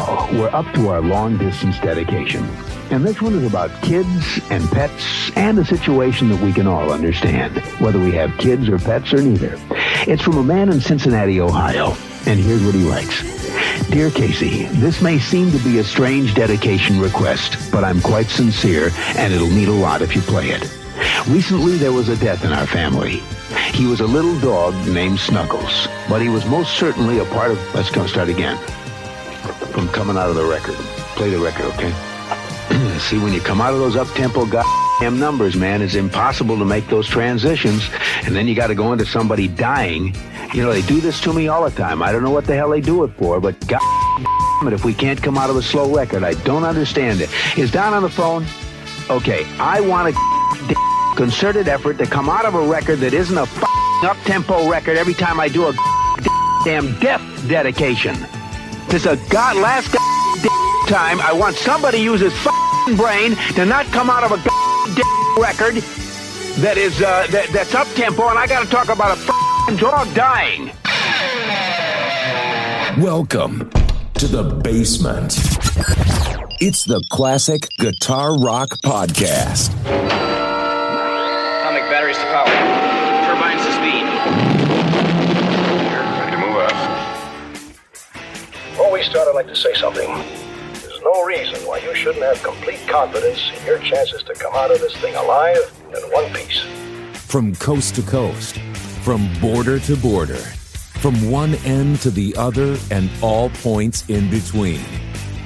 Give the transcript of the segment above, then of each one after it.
Now, we're up to our long-distance dedication. And this one is about kids and pets and a situation that we can all understand, whether we have kids or pets or neither. It's from a man in Cincinnati, Ohio, and here's what he writes. Dear Casey, this may seem to be a strange dedication request, but I'm quite sincere, and it'll mean a lot if you play it. Recently, there was a death in our family. He was a little dog named Snuggles, but he was most certainly a part of... Let's go start again. From coming out of the record. Play the record, okay? See, when you come out of those up-tempo goddamn numbers, man, it's impossible to make those transitions, and then you got to go into somebody dying. You know, they do this to me all the time. I don't know what the hell they do it for, but goddamn it, if we can't come out of a slow record, I don't understand it. Is Don on the phone? Okay, I want a concerted effort to come out of a record that isn't a up-tempo record every time I do a damn death dedication. This is a last time I want somebody to use his brain to not come out of a record that is that's up tempo, and I got to talk about a dog dying. Welcome to the basement. It's the Classic Guitar Rock Podcast. Atomic batteries to power. Turbines to speed. You're ready to move out. Before we start, I'd like to say something. There's no reason why you shouldn't have complete confidence in your chances to come out of this thing alive and in one piece. From coast to coast, from border to border, from one end to the other and all points in between,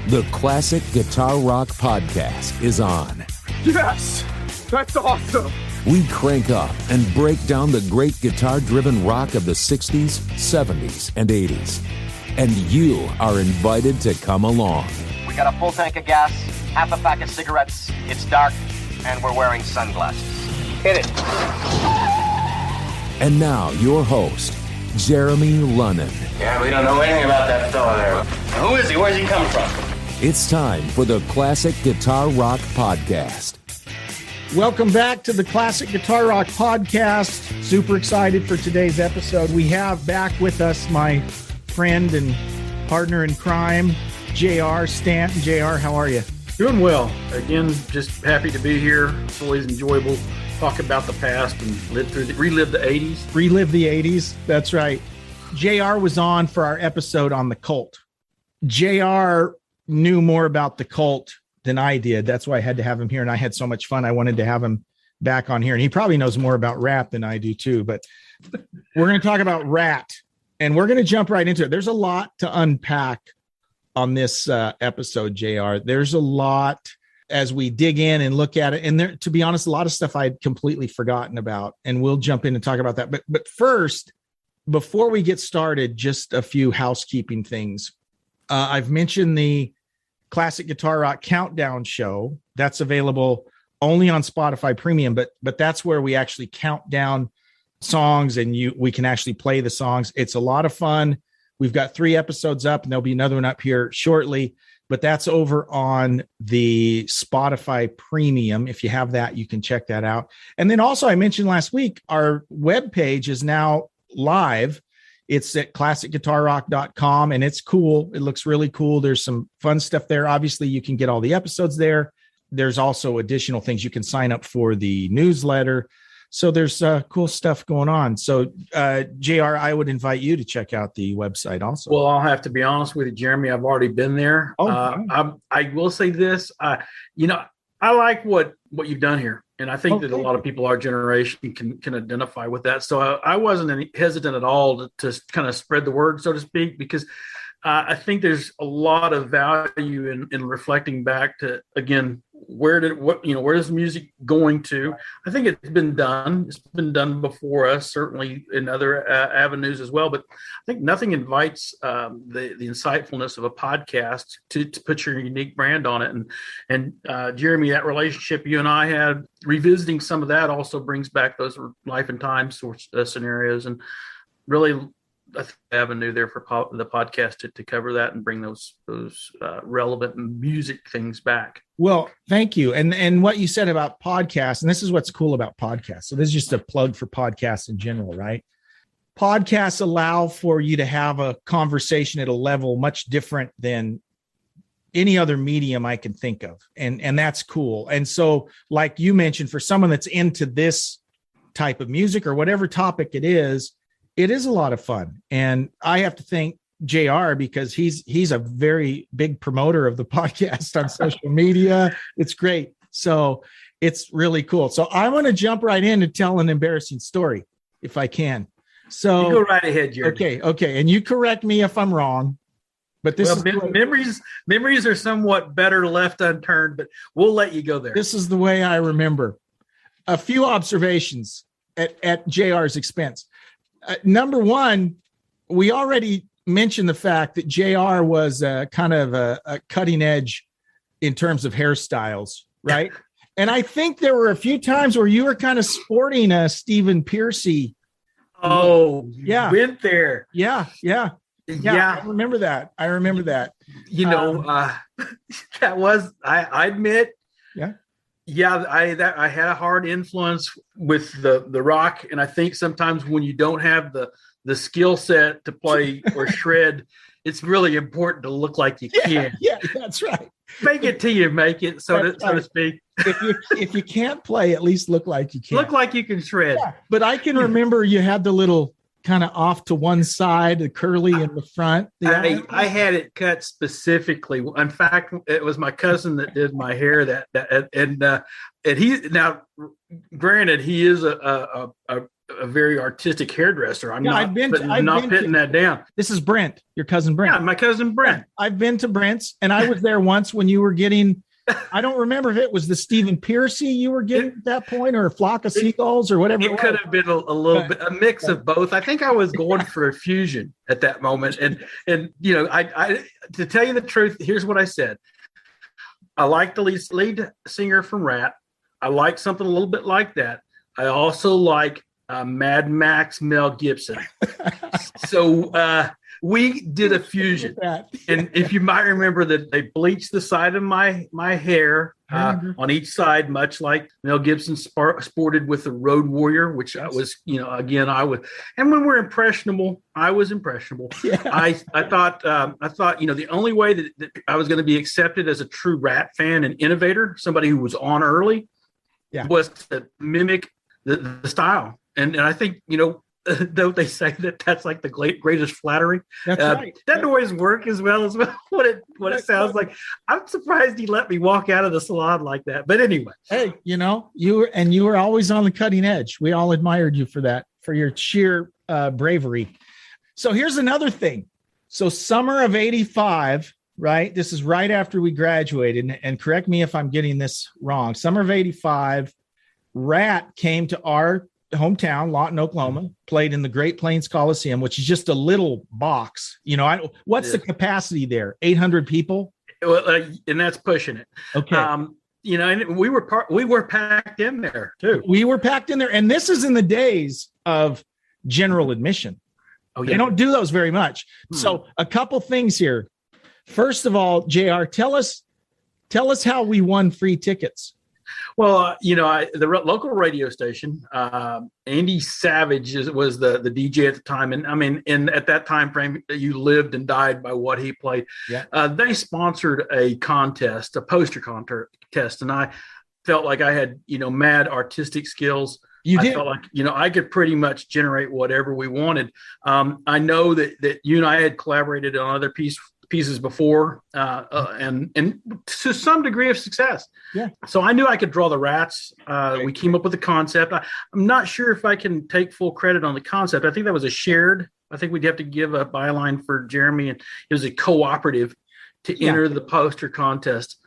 the Classic Guitar Rock Podcast is on. Yes! That's awesome! We crank up and break down the great guitar-driven rock of the 60s, 70s, and 80s. And you are invited to come along. We got a full tank of gas, half a pack of cigarettes, it's dark, and we're wearing sunglasses. Hit it. And now, your host, Jeremy Lunnan. Yeah, we don't know anything about that fella there. Who is he? Where's he come from? It's time for the Classic Guitar Rock Podcast. Welcome back to the Classic Guitar Rock Podcast. Super excited for today's episode. We have back with us my friend and partner in crime, J.R. Stanton. J.R., how are you? Doing well. Again, just happy to be here. It's always enjoyable to talk about the past and relive the 80s. Relive the 80s. That's right. J.R. was on for our episode on the Cult. J.R. knew more about the Cult than I did. That's why I had to have him here, and I had so much fun. I wanted to have him back on here, and he probably knows more about Ratt than I do too. But we're going to talk about Ratt, and we're going to jump right into it. There's a lot to unpack on this episode, JR. There's a lot as we dig in and look at it. And there, to be honest, a lot of stuff I'd completely forgotten about, and we'll jump in and talk about that. But first, before we get started, just a few housekeeping things. I've mentioned the Classic Guitar Rock Countdown show. That's available only on Spotify Premium, but that's where we actually count down songs, and we can actually play the songs. It's a lot of fun. We've got 3 episodes up, and there'll be another one up here shortly, but that's over on the Spotify Premium. If you have that, you can check that out. And then also, I mentioned last week, our webpage is now live. It's at classicguitarrock.com, and it's cool. It looks really cool. There's some fun stuff there. Obviously, you can get all the episodes there. There's also additional things. You can sign up for the newsletter. So there's cool stuff going on. So, JR, I would invite you to check out the website also. Well, I'll have to be honest with you, Jeremy. I've already been there. I will say this. I like what you've done here. And I think that a lot of people our generation can identify with that. So I wasn't hesitant at all to kind of spread the word, so to speak, because I think there's a lot of value in reflecting back to, again, where's music going to? I think it's been done. It's been done before us, certainly in other avenues as well. But I think nothing invites the insightfulness of a podcast to put your unique brand on it. And Jeremy, that relationship you and I had, revisiting some of that also brings back those life and time sorts of scenarios, and really avenue there for the podcast to cover that and bring those relevant music things back. Well, thank you. And what you said about podcasts, and this is what's cool about podcasts. So this is just a plug for podcasts in general, right? Podcasts allow for you to have a conversation at a level much different than any other medium I can think of. And that's cool. And so, like you mentioned, for someone that's into this type of music or whatever topic it is a lot of fun. And I have to thank JR because he's a very big promoter of the podcast on social media. It's great. So it's really cool. So I want to jump right in and tell an embarrassing story if I can. So you go right ahead, Jerry. Okay. And you correct me if I'm wrong. But this is memories are somewhat better left unturned, but we'll let you go there. This is the way I remember. A few observations at JR's expense. Number one, we already mentioned the fact that JR was kind of a cutting edge in terms of hairstyles, right? And I think there were a few times where you were kind of sporting a Stephen Piercy. Oh, yeah. Went there. Yeah. I remember that. You know, that was, I admit. Yeah. Yeah, I had a hard influence with the rock, and I think sometimes when you don't have the skill set to play or shred, it's really important to look like you can. Yeah, that's right. Make it till you make it, so to speak. If you can't play, at least look like you can. Look like you can shred. Yeah, but I can remember you had the little kind of off to one side, the curly in the front. I had it cut specifically. In fact, it was my cousin that did my hair. And he, now, granted, he is a very artistic hairdresser. I'm not pitting that down. This is Brent, your cousin Brent. Yeah, my cousin Brent. Yeah, I've been to Brent's, and I was there once when you were getting. I don't remember if it was the Stephen Piercy you were getting at that point, or a flock of seagulls, or whatever. It could have been a little bit, a mix of both. I think I was going for a fusion at that moment, and you know, I to tell you the truth, here's what I said. I like the lead singer from Ratt. I like something a little bit like that. I also like Mad Max Mel Gibson. So we did a fusion, and if you might remember that they bleached the side of my hair on each side, much like Mel Gibson sported with the Road Warrior, which I was, you know, again, I was. And when we're impressionable, I was impressionable. Yeah. I thought, you know, the only way that I was going to be accepted as a true Ratt fan and innovator, somebody who was on early, was to mimic the style. And I think, you know, don't they say that that's like the greatest flattery? That's right. That always work as well as what it sounds like. I'm surprised he let me walk out of the salon like that. But anyway, hey, you know, you were always on the cutting edge. We all admired you for that, for your sheer bravery. So here's another thing. So summer of '85, right? This is right after we graduated, and correct me if I'm getting this wrong. Summer of '85, Ratt came to our hometown, Lawton, Oklahoma, played in the Great Plains Coliseum, which is just a little box. You know, what's the capacity there? 800 people? Well, and that's pushing it. Okay. You know, and we were packed in there too. We were packed in there. And this is in the days of general admission. Oh, yeah. They don't do those very much. So a couple things here. First of all, JR, tell us how we won free tickets. Well, you know, the local radio station, Andy Savage was the DJ at the time. And I mean, at that time frame, you lived and died by what he played. Yeah. They sponsored a contest, a poster contest. And I felt like I had, you know, mad artistic skills. I felt like, you know, I could pretty much generate whatever we wanted. I know that you and I had collaborated on other pieces before, and to some degree of success. Yeah. So I knew I could draw the Ratts. We came up with the concept. I'm not sure if I can take full credit on the concept. I think that was I think we'd have to give a byline for Jeremy, and it was a cooperative to enter the poster contest.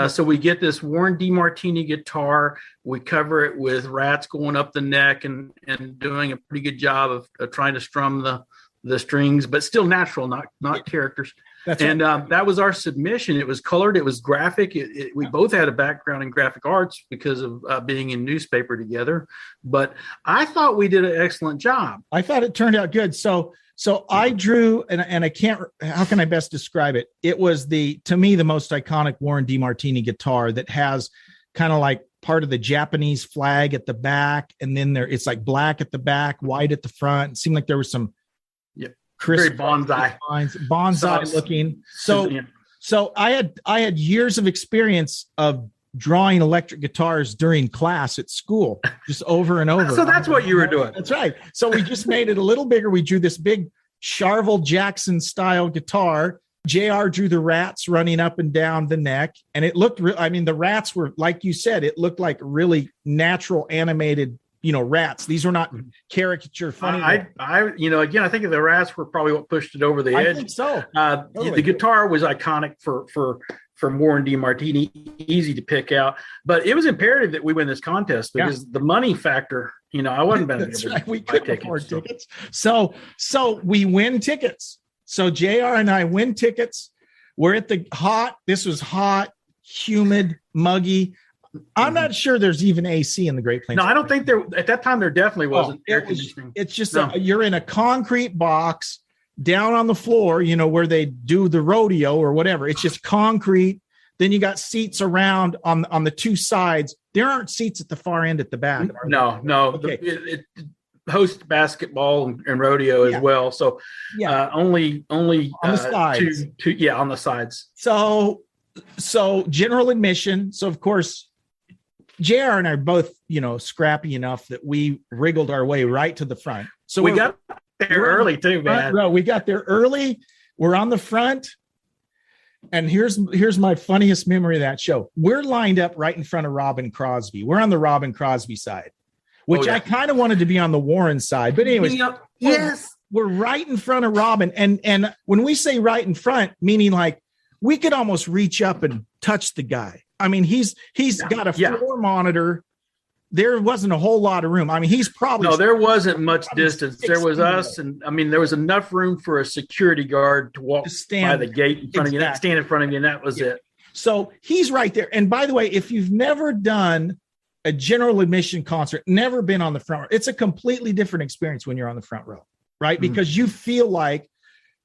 So we get this Warren DeMartini guitar. We cover it with Ratts going up the neck and doing a pretty good job of trying to strum the strings, but still natural, not characters. That's and right. That was our submission. It was colored. It was graphic. We both had a background in graphic arts because of being in newspaper together. But I thought we did an excellent job. I thought it turned out good. So I drew, and I can't. How can I best describe it? It was to me the most iconic Warren DeMartini guitar that has kind of like part of the Japanese flag at the back, and then it's like black at the back, white at the front. It seemed like there was some. Very bonsai looking. So I had years of experience of drawing electric guitars during class at school, just over and over. So that's what you were doing. That's right. So we just made it a little bigger. We drew this big Charvel Jackson style guitar. JR drew the rats running up and down the neck. And it looked the rats were, like you said, it looked like really natural animated, rats. These were not caricature funny. Again, I think the rats were probably what pushed it over the edge. I think so. Totally. The guitar was iconic for Warren DeMartini, easy to pick out. But it was imperative that we win this contest because the money factor, I wasn't betting. That's right. We couldn't afford tickets. So we win tickets. So JR and I win tickets. We're at this was hot, humid, muggy. I'm not sure there's even AC in the Great Plains. No, I don't think at that time there definitely wasn't air conditioning. It's just you're in a concrete box down on the floor, where they do the rodeo or whatever. It's just concrete. Then you got seats around on the two sides. There aren't seats at the far end at the back. No. Okay. It hosts basketball and rodeo as well. So only on the sides. On the sides. So general admission. So of course, JR and I are both, scrappy enough that we wriggled our way right to the front. So we got there early too, man. We got there early. We're on the front. And here's my funniest memory of that show. We're lined up right in front of Robin Crosby. We're on the Robin Crosby side, which I kind of wanted to be on the Warren side. But anyways, we're right in front of Robin. And when we say right in front, meaning like we could almost reach up and touch the guy. I mean, he's got a floor monitor. There wasn't a whole lot of room. I mean, he's probably there wasn't much distance. There was us, and there was enough room for a security guard to walk by the gate in front of you, stand in front of you, and that was it. So he's right there. And by the way, if you've never done a general admission concert, never been on the front row, it's a completely different experience when you're on the front row, right? Mm-hmm. Because you feel like,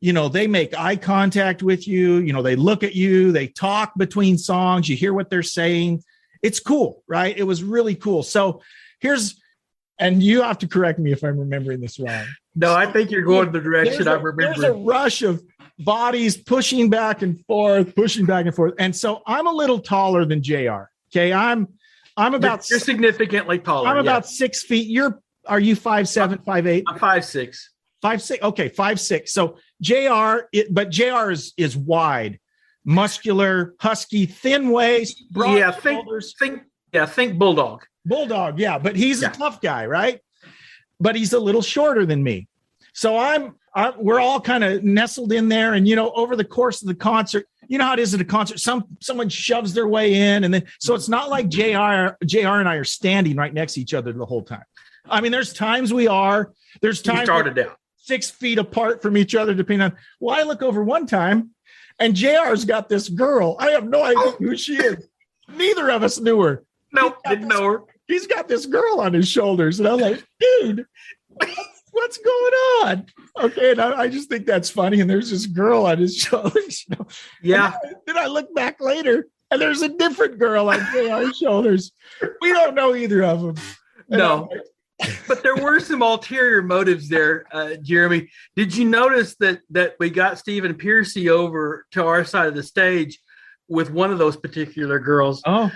they make eye contact with you, they look at you, they talk between songs, you hear what they're saying. It's cool, right? It was really cool. So and you have to correct me if I'm remembering this wrong. No, I think you're going the direction I remember. There's a rush of bodies pushing back and forth. And so I'm a little taller than JR. Okay. I'm about, you're significantly taller. I'm about 6 feet. Are you 5'7", 5'8"? I'm 5'6". 5'6". Okay. 5'6". So but JR is wide, muscular, husky, thin waist, broad shoulders. Think bulldog. Bulldog, yeah, but he's a tough guy, right? But he's a little shorter than me. So we're all kind of nestled in there, and over the course of the concert, how it is at a concert, someone shoves their way in, and then so it's not like JR and I are standing right next to each other the whole time. I mean, there's times there's times started down 6 feet apart from each other, depending on. Well, I look over one time, and JR's got this girl. I have no idea who she is. Neither of us knew her. Nope, didn't know her. He's got this girl on his shoulders, and I'm like, dude, what's going on? Okay, and I just think that's funny. And there's this girl on his shoulders. Yeah. Then I look back later, and there's a different girl on JR's shoulders. We don't know either of them. And no. But there were some ulterior motives there, Jeremy. Did you notice that we got Stephen Piercy over to our side of the stage with one of those particular girls? Oh,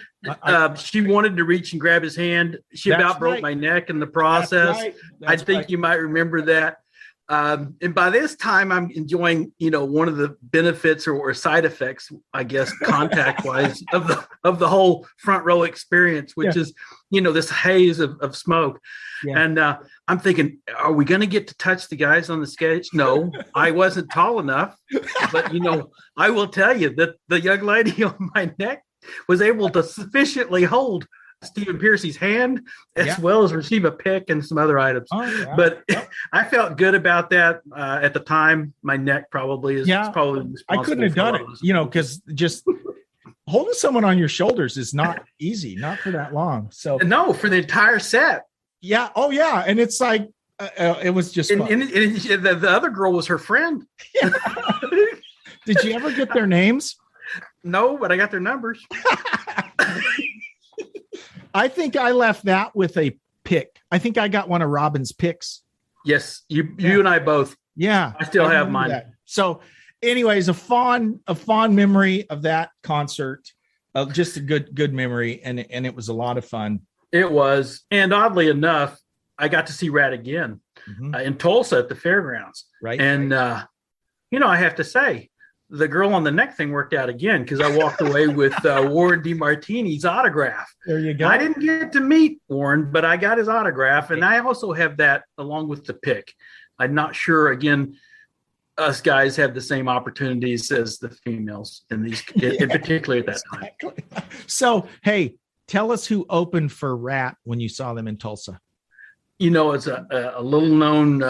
she wanted to reach and grab his hand. She about broke my neck in the process. I think you might remember that. And by this time, I'm enjoying, one of the benefits or side effects, I guess, contact wise of the whole front row experience, which is, this haze of smoke. Yeah. And I'm thinking, are we going to get to touch the guys on the stage? No, I wasn't tall enough. But, I will tell you that the young lady on my neck was able to sufficiently hold Stephen Piercy's hand as well as receive a pick and some other items. Oh, yeah. But I felt good about that at the time. My neck probably is probably responsible. I couldn't have done it, because just holding someone on your shoulders is not easy, not for that long. So no, for the entire set. Yeah. Oh yeah. And it's like, it was just, and the other girl was her friend. Yeah. Did you ever get their names? No, but I got their numbers. I think I left that with a pick. I think I got one of Robin's picks. Yes, you and I both. Yeah. I still have mine. That. So anyways, a fond memory of that concert. Just a good memory, and it was a lot of fun. It was, and oddly enough, I got to see Ratt again in Tulsa at the fairgrounds. Right, and I have to say, the girl on the neck thing worked out again because I walked away with Warren DeMartini's autograph. There you go. I didn't get to meet Warren, but I got his autograph, and I also have that along with the pick. I'm not sure. Again, us guys have the same opportunities as the females in these, in particular at that time. So, hey, tell us who opened for Ratt when you saw them in Tulsa. It's a little known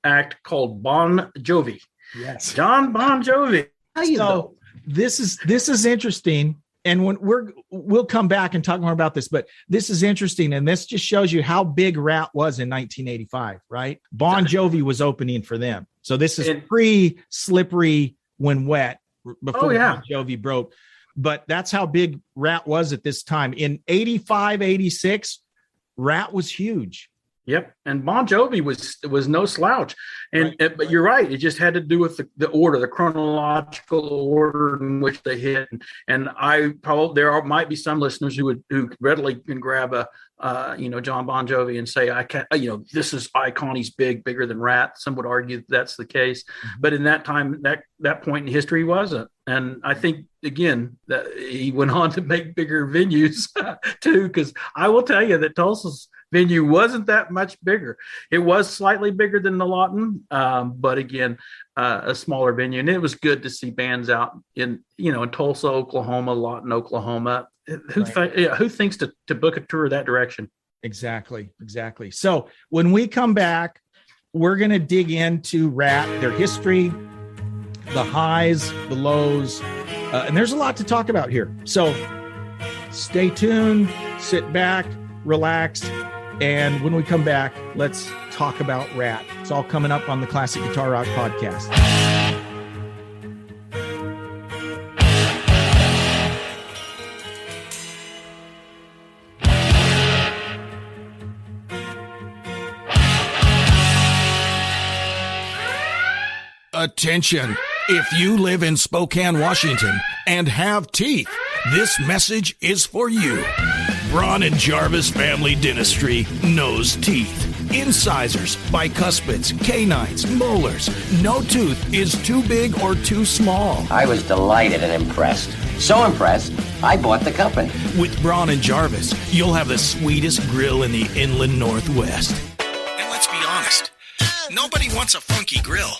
act called Bon Jovi. Yes, John Bon Jovi. So this is interesting, and when we'll come back and talk more about this, but this is interesting, and this just shows you how big Ratt was in 1985, right? Bon Jovi was opening for them. So this is pre-Slippery When Wet, before Bon Jovi broke. But that's how big Ratt was at this time. In 85, 86, Ratt was huge. Yep. And Bon Jovi was no slouch. And but you're right. It just had to do with the order, the chronological order in which they hit. And there might be some listeners who readily can grab a John Bon Jovi and say, I can't, this is icon. He's bigger than Ratt. Some would argue that's the case. But in that time, that point in history wasn't. And I think, again, that he went on to make bigger venues too, because I will tell you that Tulsa's venue wasn't that much bigger. It was slightly bigger than the Lawton, but again, a smaller venue. And it was good to see bands out in Tulsa, Oklahoma, Lawton, Oklahoma. Who thinks to book a tour that direction? Exactly. So when we come back, we're going to dig into Ratt, their history, the highs, the lows, and there's a lot to talk about here. So stay tuned, sit back, relax, and when we come back, let's talk about Ratt. It's all coming up on the Classic Guitar Rock podcast. Attention! If you live in Spokane, Washington, and have teeth, this message is for you. Braun and Jarvis Family Dentistry knows teeth. Incisors, bicuspids, canines, molars. No tooth is too big or too small. I was delighted and impressed. So impressed, I bought the company. With Braun and Jarvis, you'll have the sweetest grill in the inland Northwest. And let's be honest, nobody wants a funky grill.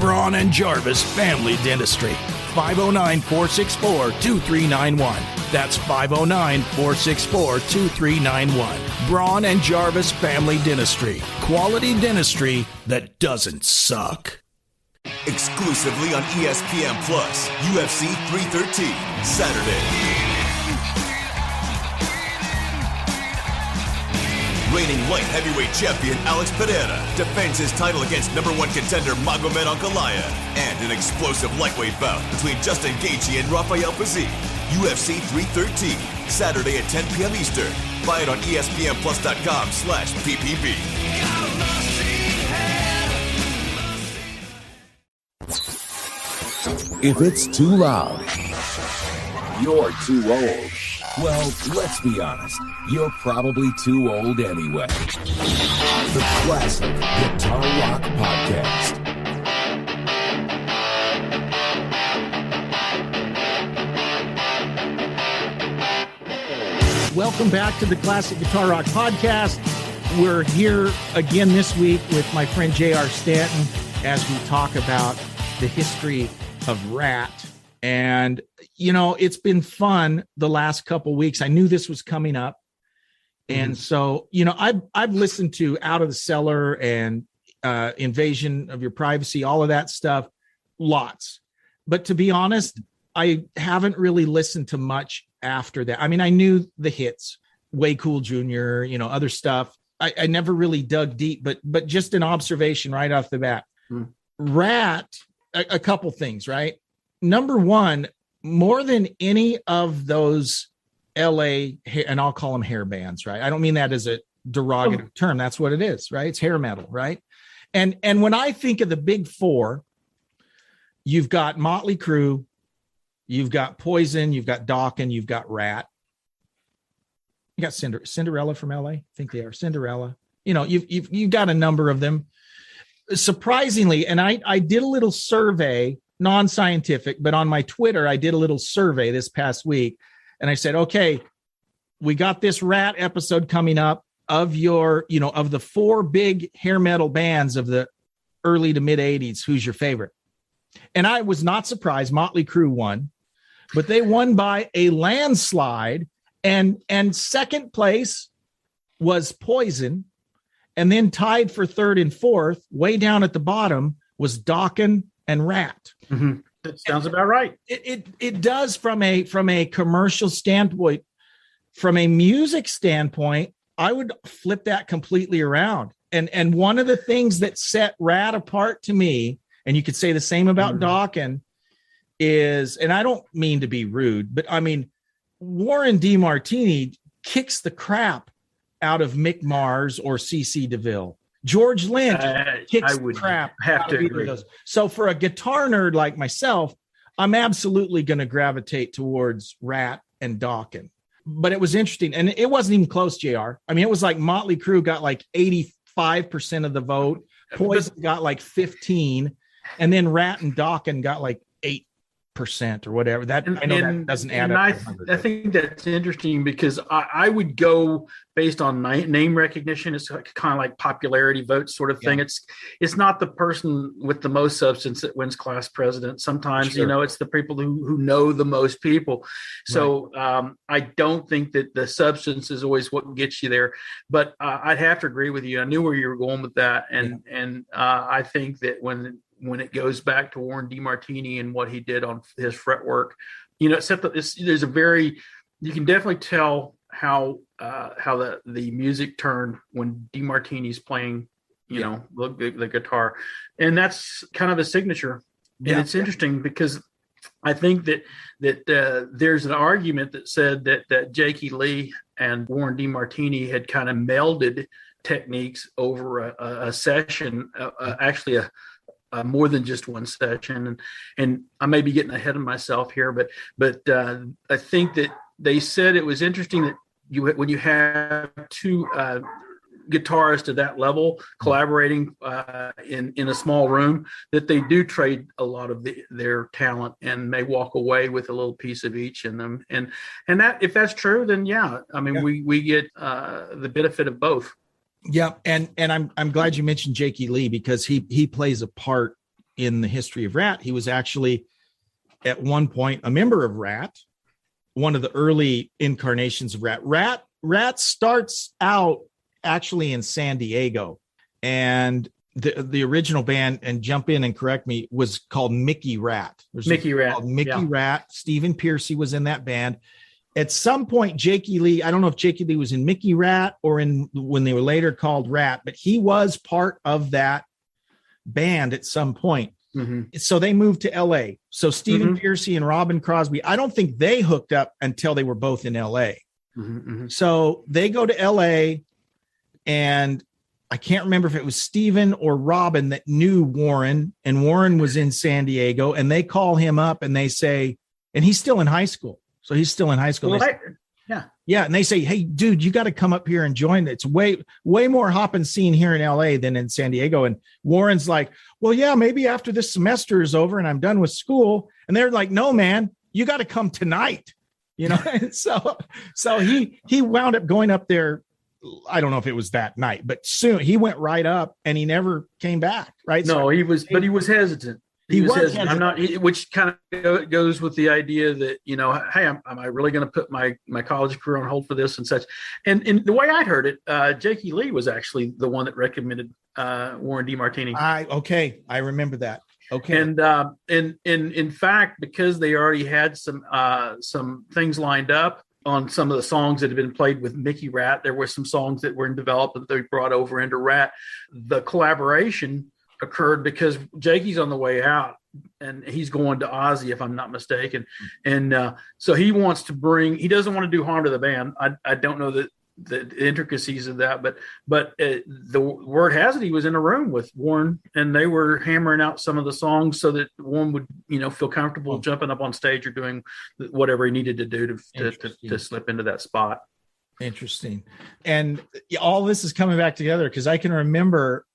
Braun and Jarvis Family Dentistry. 509-464-2391. That's 509-464-2391. Braun and Jarvis Family Dentistry. Quality dentistry that doesn't suck. Exclusively on ESPN Plus, UFC 313, Saturday. Reigning light heavyweight champion Alex Pereira defends his title against #1 contender Magomed Ankalaev, and an explosive lightweight bout between Justin Gaethje and Rafael Pazzi. UFC 313, Saturday at 10 p.m. Eastern. Buy it on ESPNplus.com/PPV. If it's too loud, you're too old. Well, let's be honest. You're probably too old anyway. The Classic Guitar Rock Podcast. Welcome back to the Classic Guitar Rock Podcast. We're here again this week with my friend J.R. Stanton as we talk about the history of Ratt. And, it's been fun the last couple weeks. I knew this was coming up. And so, I've listened to Out of the Cellar and Invasion of Your Privacy, all of that stuff, lots. But to be honest, I haven't really listened to much after that. I mean, I knew the hits, Way Cool Jr., other stuff. I never really dug deep, but just an observation right off the bat. Ratt, a couple things, right? Number one, more than any of those LA, and I'll call them hair bands, right? I don't mean that as a derogative term. That's what it is, right? It's hair metal, right? And when I think of the big four, you've got Motley Crue, you've got Poison, you've got Dokken, you've got Ratt. You got Cinderella from LA. I think they are Cinderella. You've got a number of them. Surprisingly, and I did a little survey, non-scientific, but on my Twitter, I did a little survey this past week. And I said, okay, we got this Ratt episode coming up of of the 4 big hair metal bands of the early to mid 80s. Who's your favorite? And I was not surprised. Motley Crue won, but they won by a landslide. And second place was Poison. And then tied for third and fourth, way down at the bottom, was Dokken and Ratt. Mm-hmm. That sounds about right. It does from a commercial standpoint. From a music standpoint, I would flip that completely around. And one of the things that set Ratt apart to me, and you could say the same about Dokken, is, and I don't mean to be rude, but I mean, Warren DeMartini kicks the crap out of Mick Mars or CC DeVille. George Lynch kicks the crap have to agree. Those. So for a guitar nerd like myself, I'm absolutely going to gravitate towards Ratt and Dokken. But it was interesting, and it wasn't even close, JR. I mean, it was like Motley Crue got like 85% of the vote, Poison got like 15, and then Ratt and Dokken got like 8% or whatever. That doesn't add up. I think that's interesting because I would go based on name recognition. It's kind of like popularity vote sort of thing. It's not the person with the most substance that wins class president. Sometimes, it's the people who know the most people. So I don't think that the substance is always what gets you there, but I'd have to agree with you. I knew where you were going with that. And I think that when it goes back to Warren DeMartini and what he did on his fretwork, except that you can definitely tell how the music turned when DeMartini's playing, the guitar, and that's kind of a signature. And it's interesting because I think that there's an argument that said that Jakey Lee and Warren DeMartini had kind of melded techniques over a session, actually more than just one session, and I may be getting ahead of myself here, but I think that they said it was interesting that when you have 2 guitarists at that level collaborating in a small room, that they do trade a lot of their talent and may walk away with a little piece of each in them, and that, if that's true, then we get the benefit of both. Yeah, and I'm glad you mentioned Jakey Lee because he plays a part in the history of Ratt. He was actually at one point a member of Ratt, one of the early incarnations of Ratt. Ratt starts out actually in San Diego, and the original band, and jump in and correct me, was called Mickey Ratt. Mickey Ratt. Stephen Pearcy was in that band. At some point, Jakey Lee, I don't know if Jakey Lee was in Mickey Ratt or when they were later called Ratt, but he was part of that band at some point. Mm-hmm. So they moved to LA. So Stephen Pearcy and Robin Crosby, I don't think they hooked up until they were both in LA. Mm-hmm. So they go to LA, and I can't remember if it was Stephen or Robin that knew Warren, and Warren was in San Diego, and they call him up and they say, and he's still in high school. So he's still in high school. Well, yeah. And they say, hey, dude, you got to come up here and join. It's way more hopping scene here in LA than in San Diego. And Warren's like, well, yeah, maybe after this semester is over and I'm done with school. And they're like, no, man, you got to come tonight. And so he wound up going up there. I don't know if it was that night, but soon he went right up and he never came back. Right. No, he was hesitant. He was hesitant. I'm not, which kind of goes with the idea that, hey, am I really going to put my college career on hold for this and such? And the way I heard it, Jakey Lee was actually the one that recommended Warren DeMartini. I remember that. Okay. And in fact, because they already had some things lined up on some of the songs that had been played with Mickey Ratt, there were some songs that were in development that they brought over into Ratt. The collaboration occurred because Jakey's on the way out and he's going to Ozzy, if I'm not mistaken. And so he doesn't want to do harm to the band. I don't know that the intricacies of that, but the word has it he was in a room with Warren, and they were hammering out some of the songs so that Warren would, feel comfortable jumping up on stage or doing whatever he needed to do to slip into that spot. Interesting. And all this is coming back together because I can remember,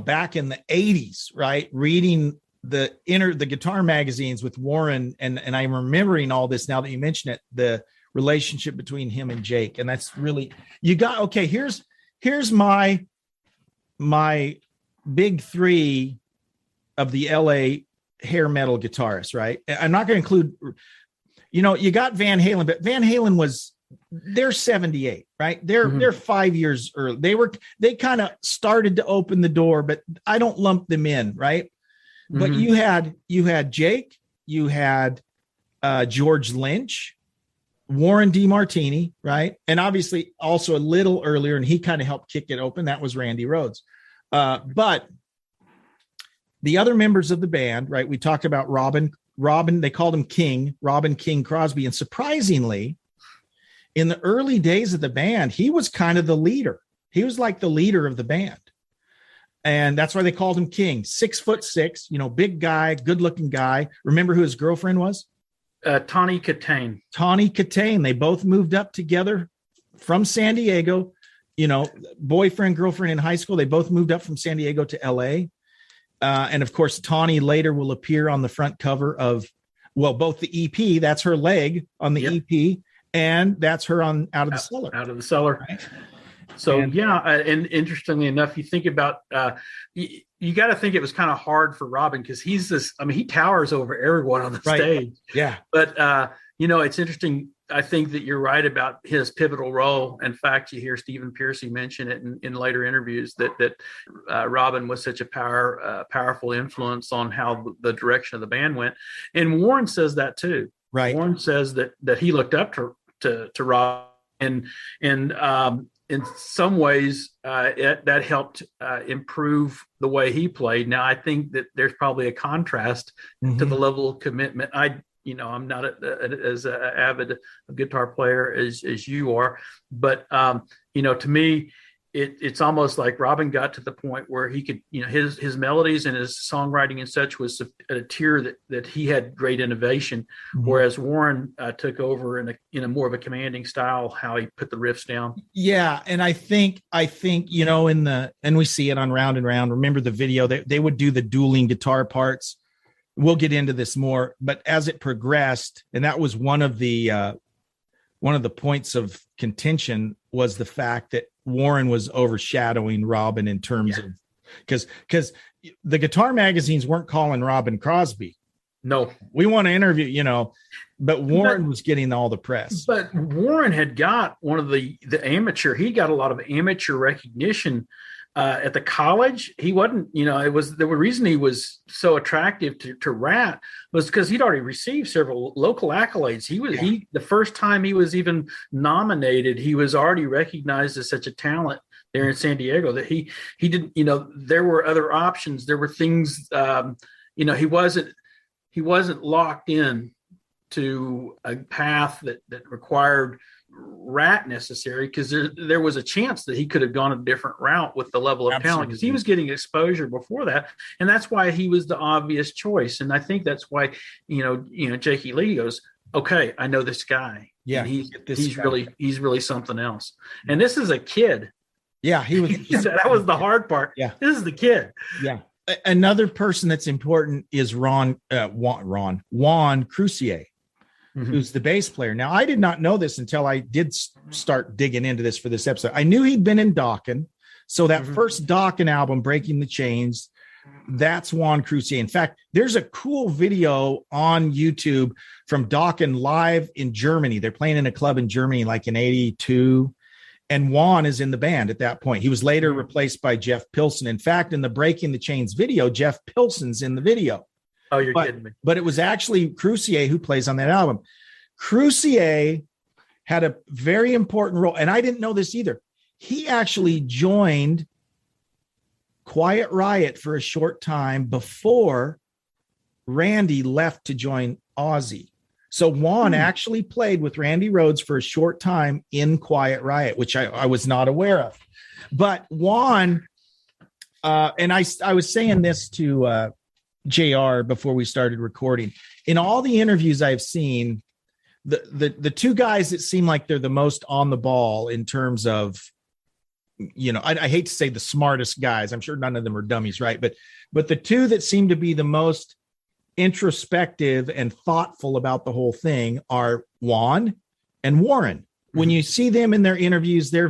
back in the 80s, right, reading the guitar magazines with Warren, and I'm remembering all this now that you mention it, the relationship between him and Jake. And that's really, here's my big three of the LA hair metal guitarists, right? I'm not going to include, you got Van Halen, but Van Halen they're 78, right? They're 5 years early. They kind of started to open the door, but I don't lump them in, right? But you had Jake, you had George Lynch, Warren DeMartini, right? And obviously also a little earlier, and he kind of helped kick it open. That was Randy Rhoads. But the other members of the band, right? We talked about Robin, they called him King, Robin King Crosby. And surprisingly, in the early days of the band, he was kind of the leader. He was like the leader of the band. And that's why they called him King. 6'6", big guy, good looking guy. Remember who his girlfriend was? Tawny Katane. Tawny Katane. They both moved up together from San Diego, boyfriend, girlfriend in high school. They both moved up from San Diego to LA. And of course, Tawny later will appear on the front cover of, both the EP, that's her leg on the EP, and that's her on Out of the Cellar. Out of the Cellar. Right? So, and interestingly enough, you think about, you got to think it was kind of hard for Robin because he towers over everyone on the stage. Yeah. But, it's interesting. I think that you're right about his pivotal role. In fact, you hear Stephen Pearcy mention it in later interviews that Robin was such a powerful influence on how the direction of the band went. And Warren says that too. Right. Warren says that he looked up to Robin and in some ways, that helped improve the way he played. Now, I think that there's probably a contrast to the level of commitment. I'm not as avid a guitar player as you are, but to me, it's almost like Robin got to the point where he could, his melodies and his songwriting and such was at a tier that he had great innovation, whereas Warren took over in a more of a commanding style, how he put the riffs down. Yeah. And I think, and we see it on Round and Round. Remember the video, they would do the dueling guitar parts. We'll get into this more, but as it progressed, and that was one of the points of contention was the fact that Warren was overshadowing Robin in terms of because the guitar magazines weren't calling Robin Crosby. No, we want to interview, but Warren was getting all the press. But Warren had got one of the amateur. He got a lot of amateur recognition at the college. He wasn't, it was the reason he was so attractive to Ratt was because he'd already received several local accolades. The first time he was even nominated, he was already recognized as such a talent there in San Diego that he didn't, there were other options. There were things, he wasn't locked in to a path that required Ratt necessary, because there was a chance that he could have gone a different route with the level of talent, because he was getting exposure before that, and that's why he was the obvious choice. And I think that's why Jakey Lee goes, okay, I know this guy. Yeah, he's really something else. And this is a kid. Yeah, he was. That was the hard part. Yeah, this is the kid. Yeah. Another person that's important is Juan Crucier, who's the bass player. Now, I did not know this until I did start digging into this for this episode. I knew he'd been in Dokken. So that first Dokken album, Breaking the Chains, that's Juan Crucier. In fact, there's a cool video on YouTube from Dokken live in Germany. They're playing in a club in Germany, like in 82. And Juan is in the band at that point. He was later replaced by Jeff Pilson. In fact, in the Breaking the Chains video, Jeff Pilson's in the video. Oh, you're kidding me. But it was actually Crucier who plays on that album. Crucier had a very important role, and I didn't know this either. He actually joined Quiet Riot for a short time before Randy left to join Ozzy. So Juan actually played with Randy Rhoads for a short time in Quiet Riot, which I was not aware of. But Juan, and I was saying this to JR before we started recording. In all the interviews I've seen, the two guys that seem like they're the most on the ball in terms of, I hate to say the smartest guys. I'm sure none of them are dummies, right? But the two that seem to be the most introspective and thoughtful about the whole thing are Juan and Warren. Mm-hmm. When you see them in their interviews, they're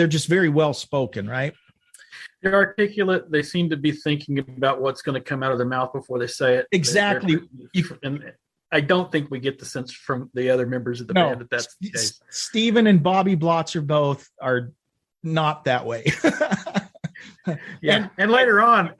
just very well spoken, right? They're articulate. They seem to be thinking about what's going to come out of their mouth before they say it. Exactly. And I don't think we get the sense from the other members of the band that that's the case. Stephen and Bobby Blotzer both are not that way. Yeah, and later on,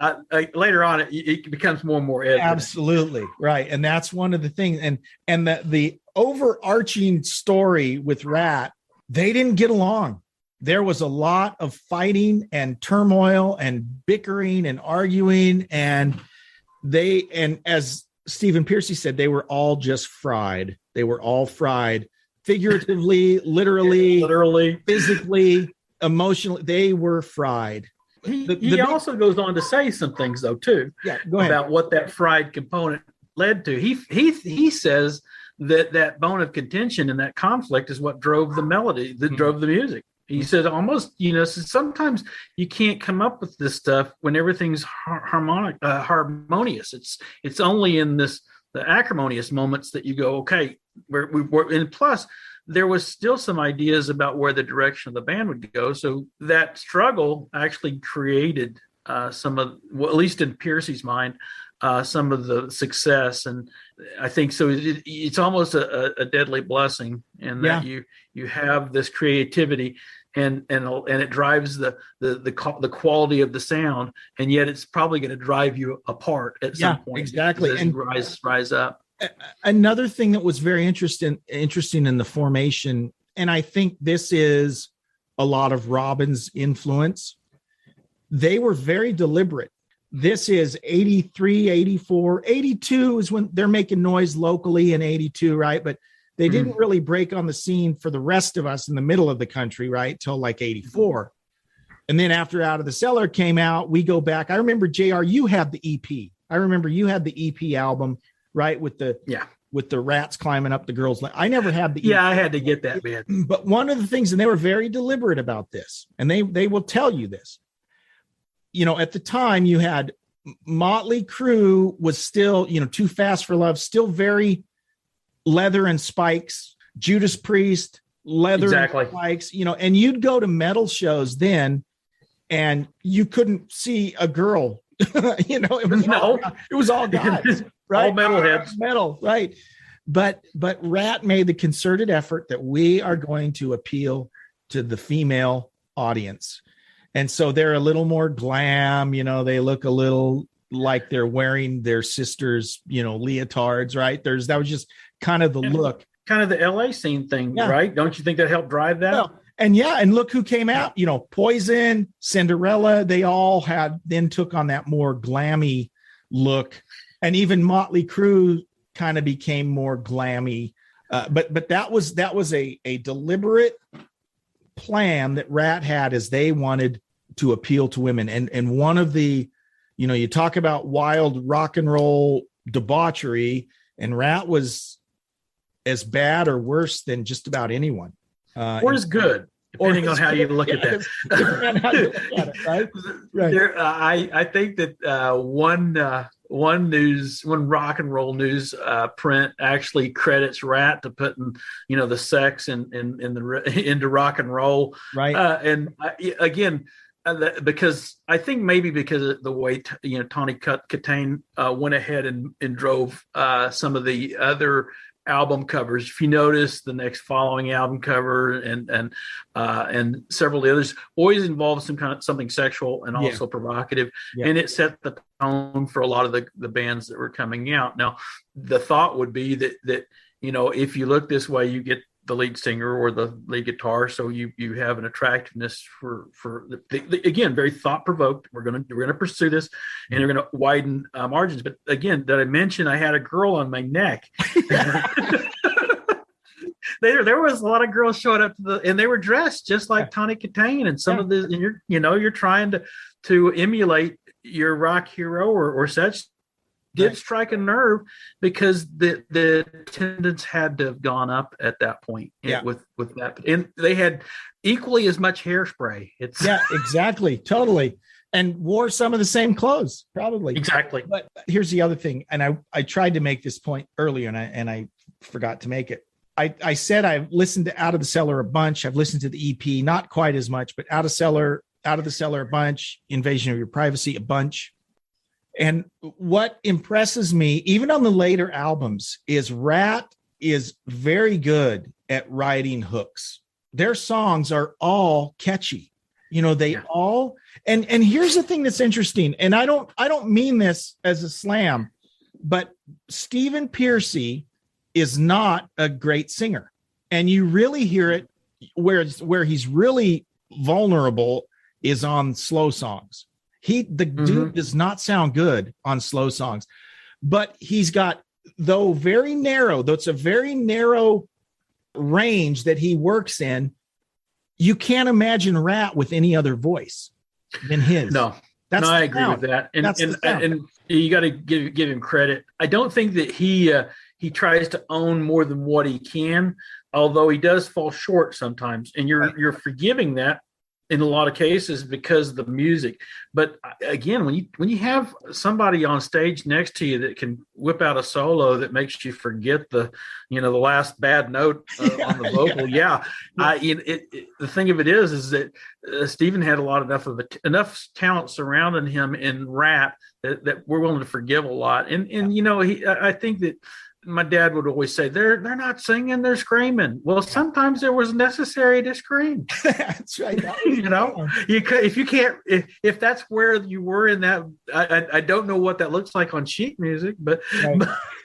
it becomes more and more evident. Absolutely right, and that's one of the things. And the overarching story with Ratt, they didn't get along. There was a lot of fighting and turmoil and bickering and arguing, and as Stephen Piercy said, they were all just fried. They were all fried, figuratively, literally, physically, emotionally. They were fried. He also goes on to say some things, though, too, about what that fried component led to. He says that bone of contention and that conflict is what drove the melody, drove the music. He said almost, sometimes you can't come up with this stuff when everything's harmonious. It's only in the acrimonious moments that you go, okay, and plus there was still some ideas about where the direction of the band would go. So that struggle actually created some of, well, at least in Piercy's mind, some of the success. And I think so. It's almost a deadly blessing in that you have this creativity and it drives the quality of the sound, and yet it's probably going to drive you apart at some point. Exactly. And rise up. Another thing that was very interesting in the formation, and I think this is a lot of Robin's influence, they were very deliberate. This is 83, 84, 82 is when they're making noise locally in 82, right? But they didn't really break on the scene for the rest of us in the middle of the country, right? Till like 84. And then after Out of the Cellar came out, we go back. I remember, JR, you had the EP. I remember you had the EP album, right? With the rats climbing up the girls' leg. I never had the EP. Yeah, I had to get that, man. But one of the things, and they were very deliberate about this, and they will tell you this. At the time you had Motley Crue was still, Too Fast for Love, still very leather and spikes. Judas Priest, leather and spikes, and you'd go to metal shows then and you couldn't see a girl. It was all guys, right? All metalheads. Metal, right? But Ratt made the concerted effort that we are going to appeal to the female audience. And so they're a little more glam, they look a little like they're wearing their sisters', leotards, right? That was just kind of the look. Kind of the LA scene thing, right? Don't you think that helped drive that? Well, and look who came out, Poison, Cinderella, they all then took on that more glammy look. And even Motley Crue kind of became more glammy. But that was a deliberate plan that Ratt had, as they wanted to appeal to women. And one of the, you talk about wild rock and roll debauchery, and Ratt was as bad or worse than just about anyone. Or as good, depending on how you look at that. Right? I think that one rock and roll news print actually credits Ratt to putting the sex into rock and roll, right? Because I think maybe because of the way Tawny Katane went ahead and drove some of the other album covers. If you notice, the next following album cover and several of the others always involve something sexual and also provocative, and it set the tone for a lot of the bands that were coming out. Now, the thought would be that if you look this way, you get the lead singer or the lead guitar. So you have an attractiveness for again, very thought provoked. We're gonna pursue this, and we're gonna widen margins. But again, did I mention I had a girl on my neck? There was a lot of girls showing up and they were dressed just like Tawny Katane, and some of the, and you're trying to emulate your rock hero or such. Did strike a nerve because the attendance had to have gone up at that point with that, and they had equally as much hairspray. Exactly, totally, and wore some of the same clothes, probably. Exactly. But here's the other thing, and I tried to make this point earlier, and I forgot to make it. I said I've listened to Out of the Cellar a bunch. I've listened to the EP, not quite as much, but Out of the Cellar a bunch, Invasion of Your Privacy a bunch. And what impresses me, even on the later albums, is Ratt is very good at writing hooks. Their songs are all catchy. They all, and here's the thing that's interesting. And I don't mean this as a slam, but Stephen Pearcy is not a great singer. And you really hear it where he's really vulnerable is on slow songs. Dude does not sound good on slow songs, but he's got, though it's a very narrow range that he works in. You can't imagine Ratt with any other voice than his. No, I agree with that. And you got to give him credit. I don't think that he tries to own more than what he can, although he does fall short sometimes. And you're forgiving that in a lot of cases because of the music. But again, when you have somebody on stage next to you that can whip out a solo that makes you forget the last bad note on the vocal. The thing of it is that Stephen had enough talent surrounding him in Ratt that we're willing to forgive a lot. And I think that my dad would always say, they're not singing, they're screaming. Well, sometimes it was necessary to scream. That's right. If that's where you were in that, I don't know what that looks like on sheet music, but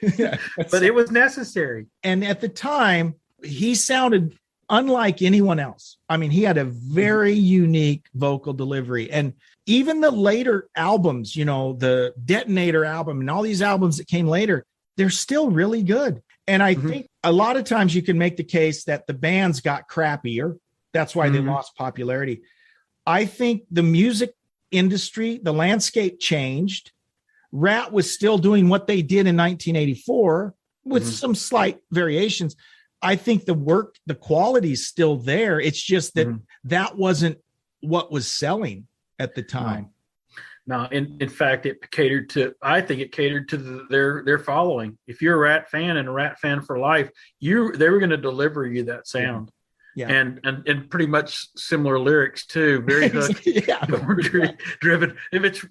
it was necessary. And at the time, he sounded unlike anyone else. I mean, he had a very unique vocal delivery. And even the later albums, the Detonator album and all these albums that came later, they're still really good. And I think a lot of times you can make the case that the bands got crappier. That's why they lost popularity. I think the music industry, the landscape changed. Ratt was still doing what they did in 1984 with some slight variations. I think the quality is still there. It's just that that wasn't what was selling at the time. No, in fact, I think it catered to their following. If you're a Ratt fan and a Ratt fan for life, they were going to deliver you that sound. Yeah. And pretty much similar lyrics too, very hooked, driven. If it's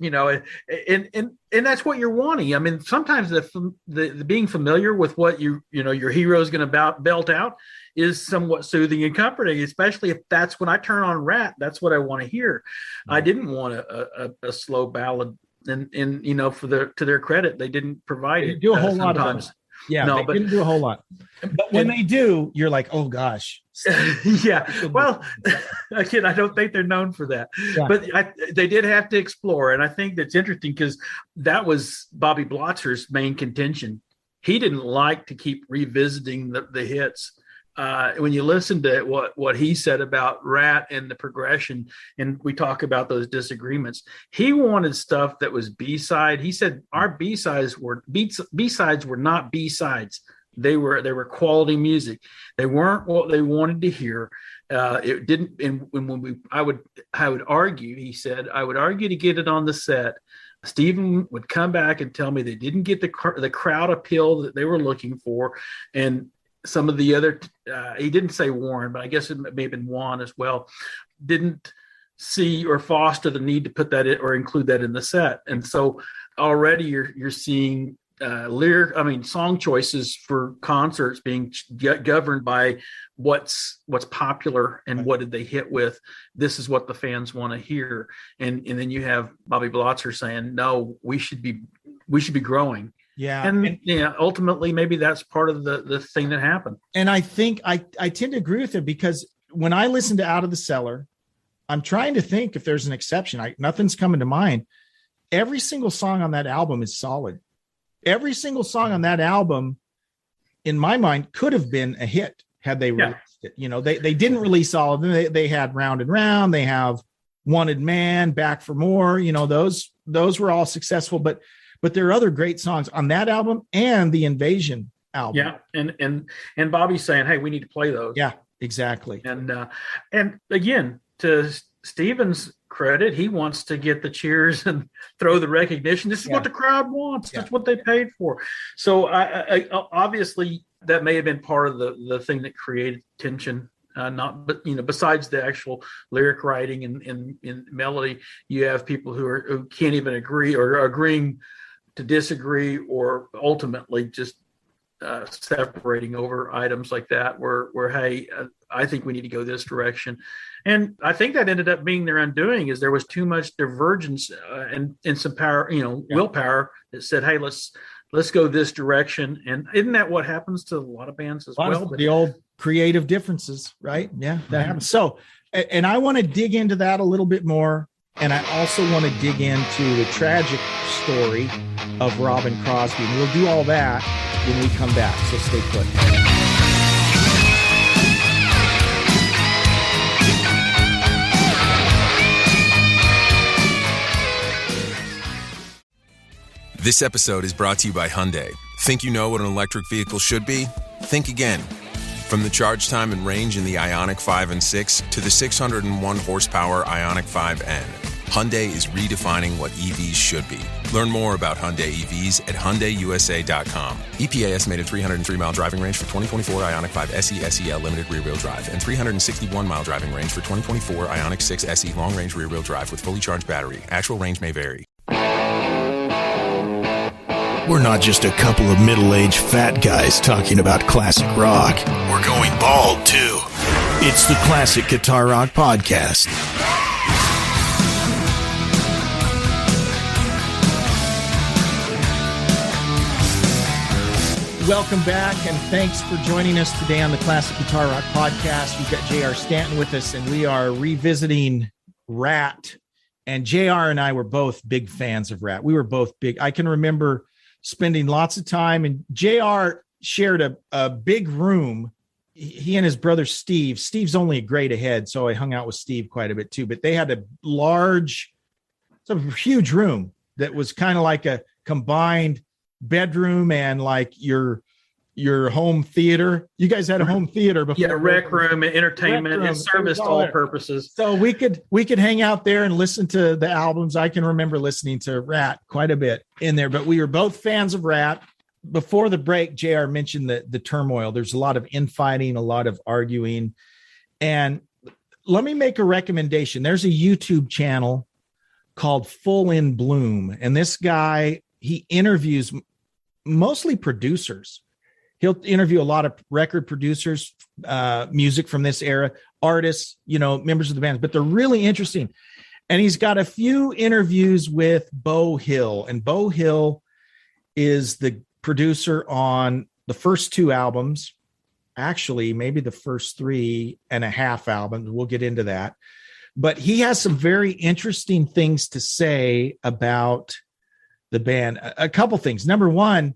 and that's what you're wanting. I mean, sometimes the being familiar with what your hero is going to belt out is somewhat soothing and comforting, especially if that's when I turn on Ratt. That's what I want to hear. I didn't want a slow ballad, and to their credit, they didn't provide it. Do a whole lot of times. Yeah, no, they didn't do a whole lot. But when they do, you're like, oh gosh. Yeah. Well, again, I don't think they're known for that. Yeah. But they did have to explore. And I think that's interesting because that was Bobby Blotzer's main contention. He didn't like to keep revisiting the hits. When you listen to what he said about Ratt and the progression, and we talk about those disagreements, he wanted stuff that was B-side. He said our B-sides were not B-sides. They were quality music. They weren't what they wanted to hear. It didn't. And I would argue, he said, I would argue to get it on the set. Stephen would come back and tell me they didn't get the crowd appeal that they were looking for, and some of the other, he didn't say Warren, but I guess it may have been Juan as well, didn't see or foster the need to put that in or include that in the set. And so already you're seeing song choices for concerts being governed by what's popular and what did they hit with. This is what the fans want to hear. And then you have Bobby Blotzer saying, no, we should be growing. Yeah. And ultimately, maybe that's part of the thing that happened. And I think I tend to agree with it, because when I listen to Out of the Cellar, I'm trying to think if there's an exception. Nothing's coming to mind. Every single song on that album is solid. Every single song on that album, in my mind, could have been a hit had they released it. They didn't release all of them. They had Round and Round. They have Wanted Man, Back for More. Those were all successful, but there are other great songs on that album and the Invasion album. Yeah, and Bobby's saying, "Hey, we need to play those." Yeah, exactly. And again, to Steven's credit, he wants to get the cheers and throw the recognition. This is what the crowd wants. That's what they paid for. So I obviously that may have been part of the thing that created tension. Besides the actual lyric writing and melody, you have people who can't even agree or are agreeing to disagree, or ultimately just separating over items like that where hey, I think we need to go this direction. And I think that ended up being their undoing, is there was too much divergence and some power, willpower that said, hey, let's go this direction. And isn't that what happens to a lot of bands as well? The old creative differences, right? Yeah, that happens. So, and I want to dig into that a little bit more. And I also want to dig into the tragic story of Robin Crosby. And we'll do all that when we come back. So stay put. This episode is brought to you by Hyundai. Think you know what an electric vehicle should be? Think again. From the charge time and range in the Ioniq 5 and 6 to the 601 horsepower Ioniq 5N, Hyundai is redefining what EVs should be. Learn more about Hyundai EVs at HyundaiUSA.com. EPA estimated 303-mile driving range for 2024 Ioniq 5 SE SEL limited rear-wheel drive and 361-mile driving range for 2024 Ioniq 6 SE long-range rear-wheel drive with fully charged battery. Actual range may vary. We're not just a couple of middle-aged fat guys talking about classic rock. We're going bald, too. It's the Classic Guitar Rock Podcast. Welcome back, and thanks for joining us today on the Classic Guitar Rock Podcast. We've got J.R. Stanton with us, and we are revisiting Ratt. And J.R. and I were both big fans of Ratt. We were both big. I can remember spending lots of time, and J.R. shared a big room. He and his brother Steve. Steve's only a grade ahead, so I hung out with Steve quite a bit too. But they had a huge room that was kind of like a combined bedroom and like your home theater. You guys had a home theater before. Yeah, rec room, entertainment, it serviced all purposes. So we could hang out there and listen to the albums. I can remember listening to Ratt quite a bit in there, but we were both fans of Ratt. Before the break, JR mentioned the turmoil. There's a lot of infighting, a lot of arguing. And let me make a recommendation. There's a YouTube channel called Full in Bloom. And this guy, he interviews mostly producers. He'll interview a lot of record producers, music from this era, artists, members of the bands, but they're really interesting. And he's got a few interviews with Beau Hill, and Beau Hill is the producer on the first two albums, actually, maybe the first 3.5 albums. We'll get into that. But he has some very interesting things to say about the band. A couple things. Number one,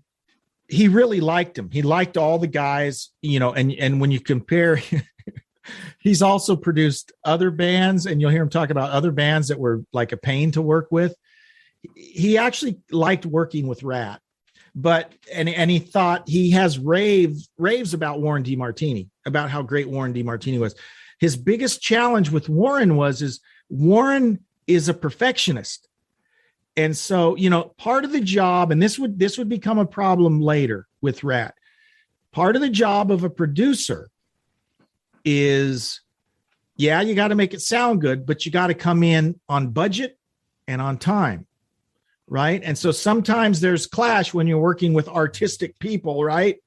he really liked him. He liked all the guys, and when you compare, he's also produced other bands, and you'll hear him talk about other bands that were like a pain to work with. He actually liked working with Ratt, and he thought he has raves about Warren DeMartini, about how great Warren DeMartini was. His biggest challenge with Warren is Warren is a perfectionist. And so, part of the job, and this would become a problem later with Ratt, part of the job of a producer is, you got to make it sound good, but you got to come in on budget and on time, right? And so sometimes there's clash when you're working with artistic people, right?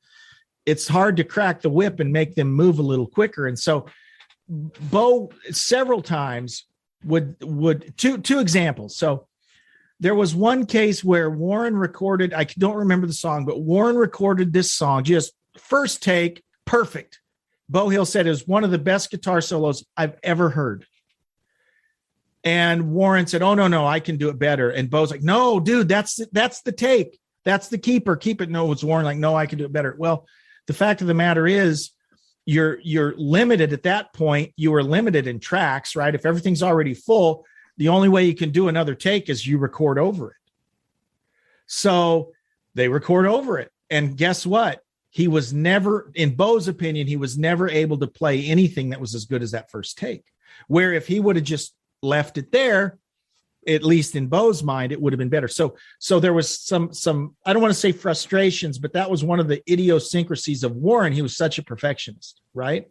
It's hard to crack the whip and make them move a little quicker. And so Beau several times would two examples. So There was one case where Warren recorded, I don't remember the song, but Warren recorded this song, just first take, perfect. Beau Hill said it was one of the best guitar solos I've ever heard. And Warren said, oh, no, I can do it better. And Beau's like, no, dude, that's the take. That's the keeper. Keep it. No, it's Warren like, no, I can do it better. Well, the fact of the matter is you're limited at that point. You were limited in tracks, right? If everything's already full, the only way you can do another take is you record over it. So they record over it. And guess what? He was never, in Beau's opinion, he was never able to play anything that was as good as that first take. Where if he would have just left it there, at least in Beau's mind, it would have been better. So there was some, I don't want to say frustrations, but that was one of the idiosyncrasies of Warren. He was such a perfectionist, right?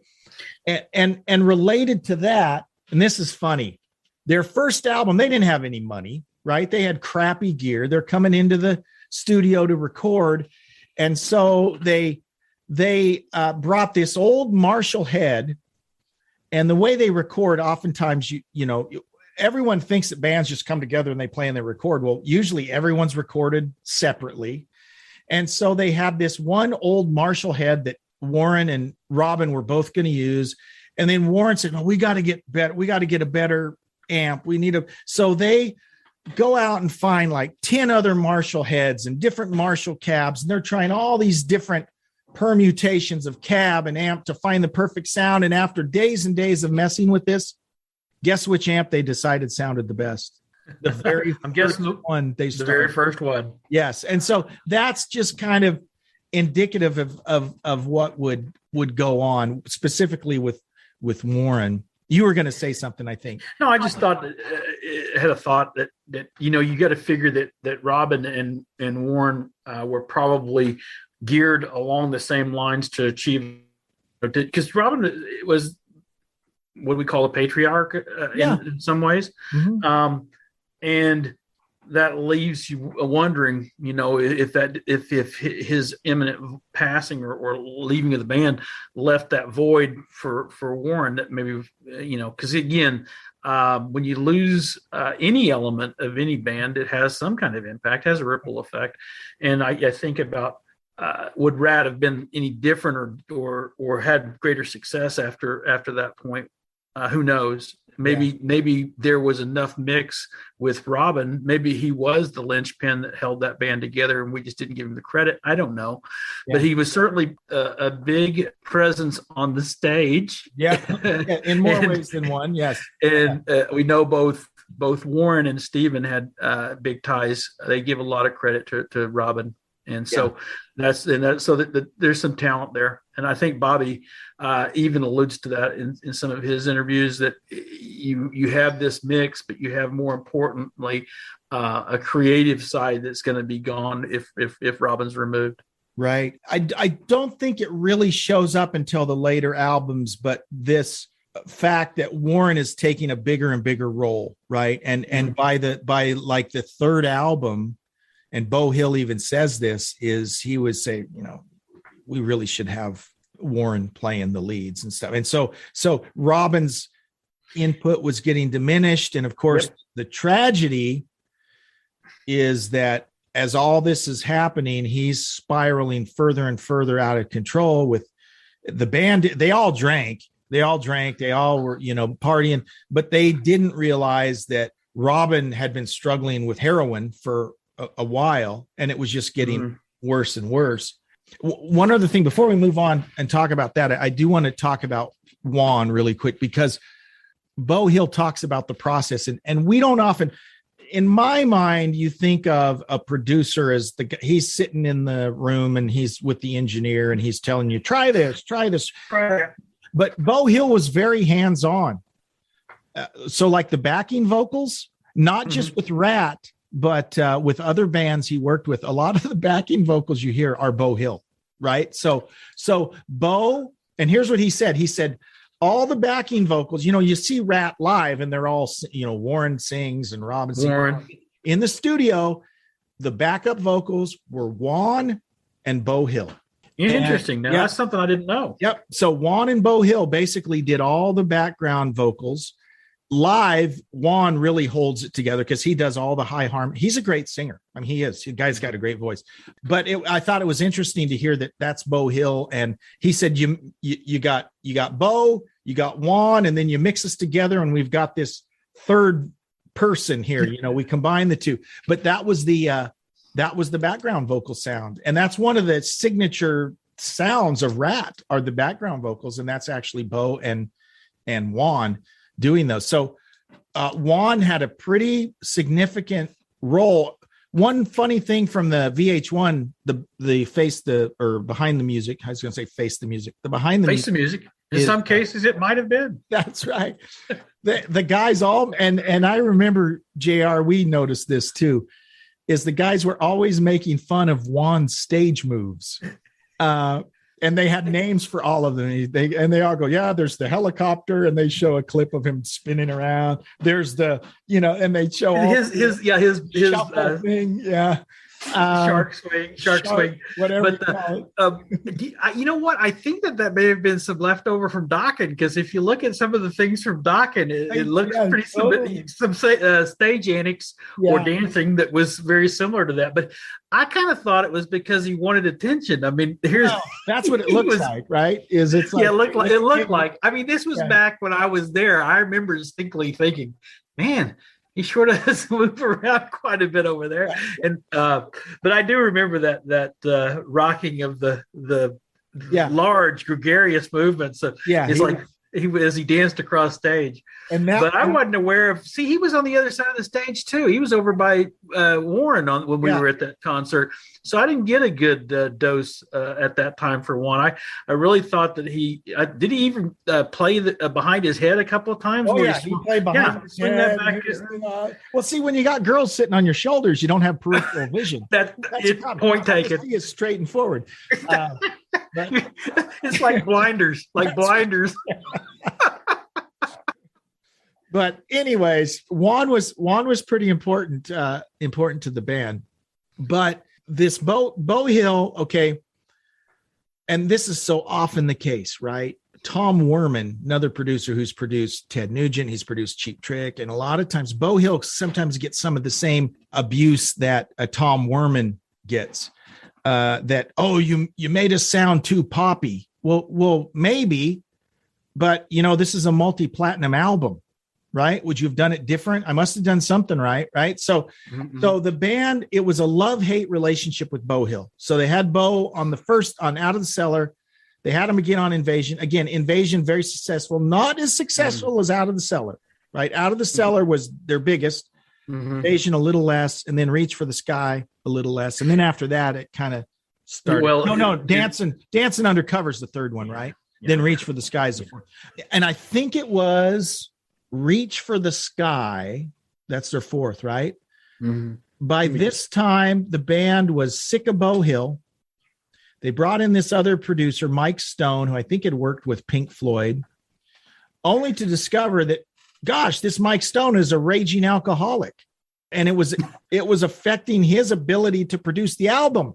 And related to that, and this is funny, their first album, they didn't have any money, right? They had crappy gear. They're coming into the studio to record. And so they brought this old Marshall head, and the way they record, oftentimes, you know, everyone thinks that bands just come together and they play and they record. Well, usually everyone's recorded separately. And so they have this one old Marshall head that Warren and Robin were both going to use. And then Warren said, no, we got to get better. We got to get a better amp. So they go out and find like 10 other Marshall heads and different Marshall cabs. And they're trying all these different permutations of cab and amp to find the perfect sound. And after days and days of messing with this, guess which amp they decided sounded the best? The very I'm guessing one they started. The very first one. Yes. And so that's just kind of indicative of what would go on specifically with Warren. You were going to say something, I think. No, I just thought had a thought that you know, you got to figure that Robin and Warren were probably geared along the same lines to achieve, because Robin was what we call a patriarch in some ways. Mm-hmm. And that leaves you wondering, you know, if his imminent passing or leaving of the band left that void for Warren, that maybe, you know, because again, when you lose any element of any band, it has some kind of impact, has a ripple effect. And I think about, would Ratt have been any different or had greater success after that point? Who knows? Maybe there was enough mix with Robin. Maybe he was the linchpin that held that band together, and we just didn't give him the credit. I don't know, but he was certainly a big presence on the stage. Yeah, in more ways than one. Yes, and we know both Warren and Steven had big ties. They give a lot of credit to Robin. And so there's some talent there. And I think Bobby even alludes to that in some of his interviews, that you have this mix, but you have, more importantly, a creative side that's going to be gone if Robin's removed. Right. I don't think it really shows up until the later albums, but this fact that Warren is taking a bigger and bigger role, right? And by like the third album, and Beau Hill even says this, is he would say, you know, we really should have Warren playing the leads and stuff. And so Robin's input was getting diminished. And of course, the tragedy is that as all this is happening, he's spiraling further and further out of control with the band. They all drank, they all were, you know, partying, but they didn't realize that Robin had been struggling with heroin for a while, and it was just getting worse and worse. One other thing before we move on and talk about that, I do want to talk about Juan really quick, because Beau Hill talks about the process, and we don't often, in my mind, you think of a producer as he's sitting in the room and he's with the engineer and he's telling you, try this. But Beau Hill was very hands-on. So like the backing vocals, not just with Ratt, but with other bands he worked with, a lot of the backing vocals you hear are Beau Hill, right? So Beau, and here's what he said. He said, all the backing vocals, you know, you see Ratt live and they're all, you know, Warren sings and Robin sings. In the studio, the backup vocals were Juan and Beau Hill. Interesting. Now that's something I didn't know. Yep. So Juan and Beau Hill basically did all the background vocals. live, Juan really holds it together because he does all the high harmony. He's a great singer. I mean, he is. The guy's got a great voice. But I thought it was interesting to hear that that's Beau Hill, and he said you got Beau, you got Juan, and then you mix us together, and we've got this third person here. You know, we combine the two. But that was the background vocal sound, and that's one of the signature sounds of Ratt are the background vocals, and that's actually Beau and Juan doing those. So Juan had a pretty significant role. One funny thing from the VH1, the behind the music. I was going to say face the music. The behind the music. In some cases, it might have been. That's right. The guys all and I remember JR. We noticed this too. Is the guys were always making fun of Juan's stage moves. And they had names for all of them. They all go, yeah, there's the helicopter, and they show a clip of him spinning around. There's the, and they show his thing. Yeah. Shark swing, whatever. But you know what? I think that may have been some leftover from Dokken, because if you look at some of the things from Dokken, it looks pretty some stage antics or dancing that was very similar to that. But I kind of thought it was because he wanted attention. I mean, that's what it looks like, right? Is it's like, it looked like. I mean, this was back when I was there. I remember distinctly thinking, man, he sure does move around quite a bit over there. And but I do remember that rocking of the large gregarious movements. So it's like as he danced across stage. But I wasn't aware of. See, he was on the other side of the stage too. He was over by Warren when we were at that concert. So I didn't get a good dose at that time for one. I really thought that he did. He even play behind his head a couple of times. He played behind his head. Well, see, when you got girls sitting on your shoulders, you don't have peripheral vision. That's point taken. He is straight and forward. It's like blinders, blinders. But anyways, Juan was pretty important to the band. But this Beau Hill, okay, and this is so often the case, right? Tom Werman, another producer who's produced Ted Nugent, he's produced Cheap Trick, and a lot of times Beau Hill sometimes gets some of the same abuse that a Tom Werman gets. You made us sound too poppy. Well, maybe, but this is a multi-platinum album, right? Would you have done it different? I must have done something right? So the band, it was a love-hate relationship with Beau Hill. So they had Beau on Out of the Cellar. They had him again on Invasion. Again, Invasion, very successful, not as successful as Out of the Cellar, right? Out of the Cellar was their biggest. Invasion a little less, and then Reach for the Sky a little less, and then after that it kind of started. Dancing Undercover's the third one, right? Then Reach for the Sky is the fourth, and I think it was Reach for the Sky. That's their fourth, right? By this time, the band was sick of Beau Hill. They brought in this other producer, Mike Stone, who I think had worked with Pink Floyd, only to discover that, gosh, this Mike Stone is a raging alcoholic, and it was affecting his ability to produce the album.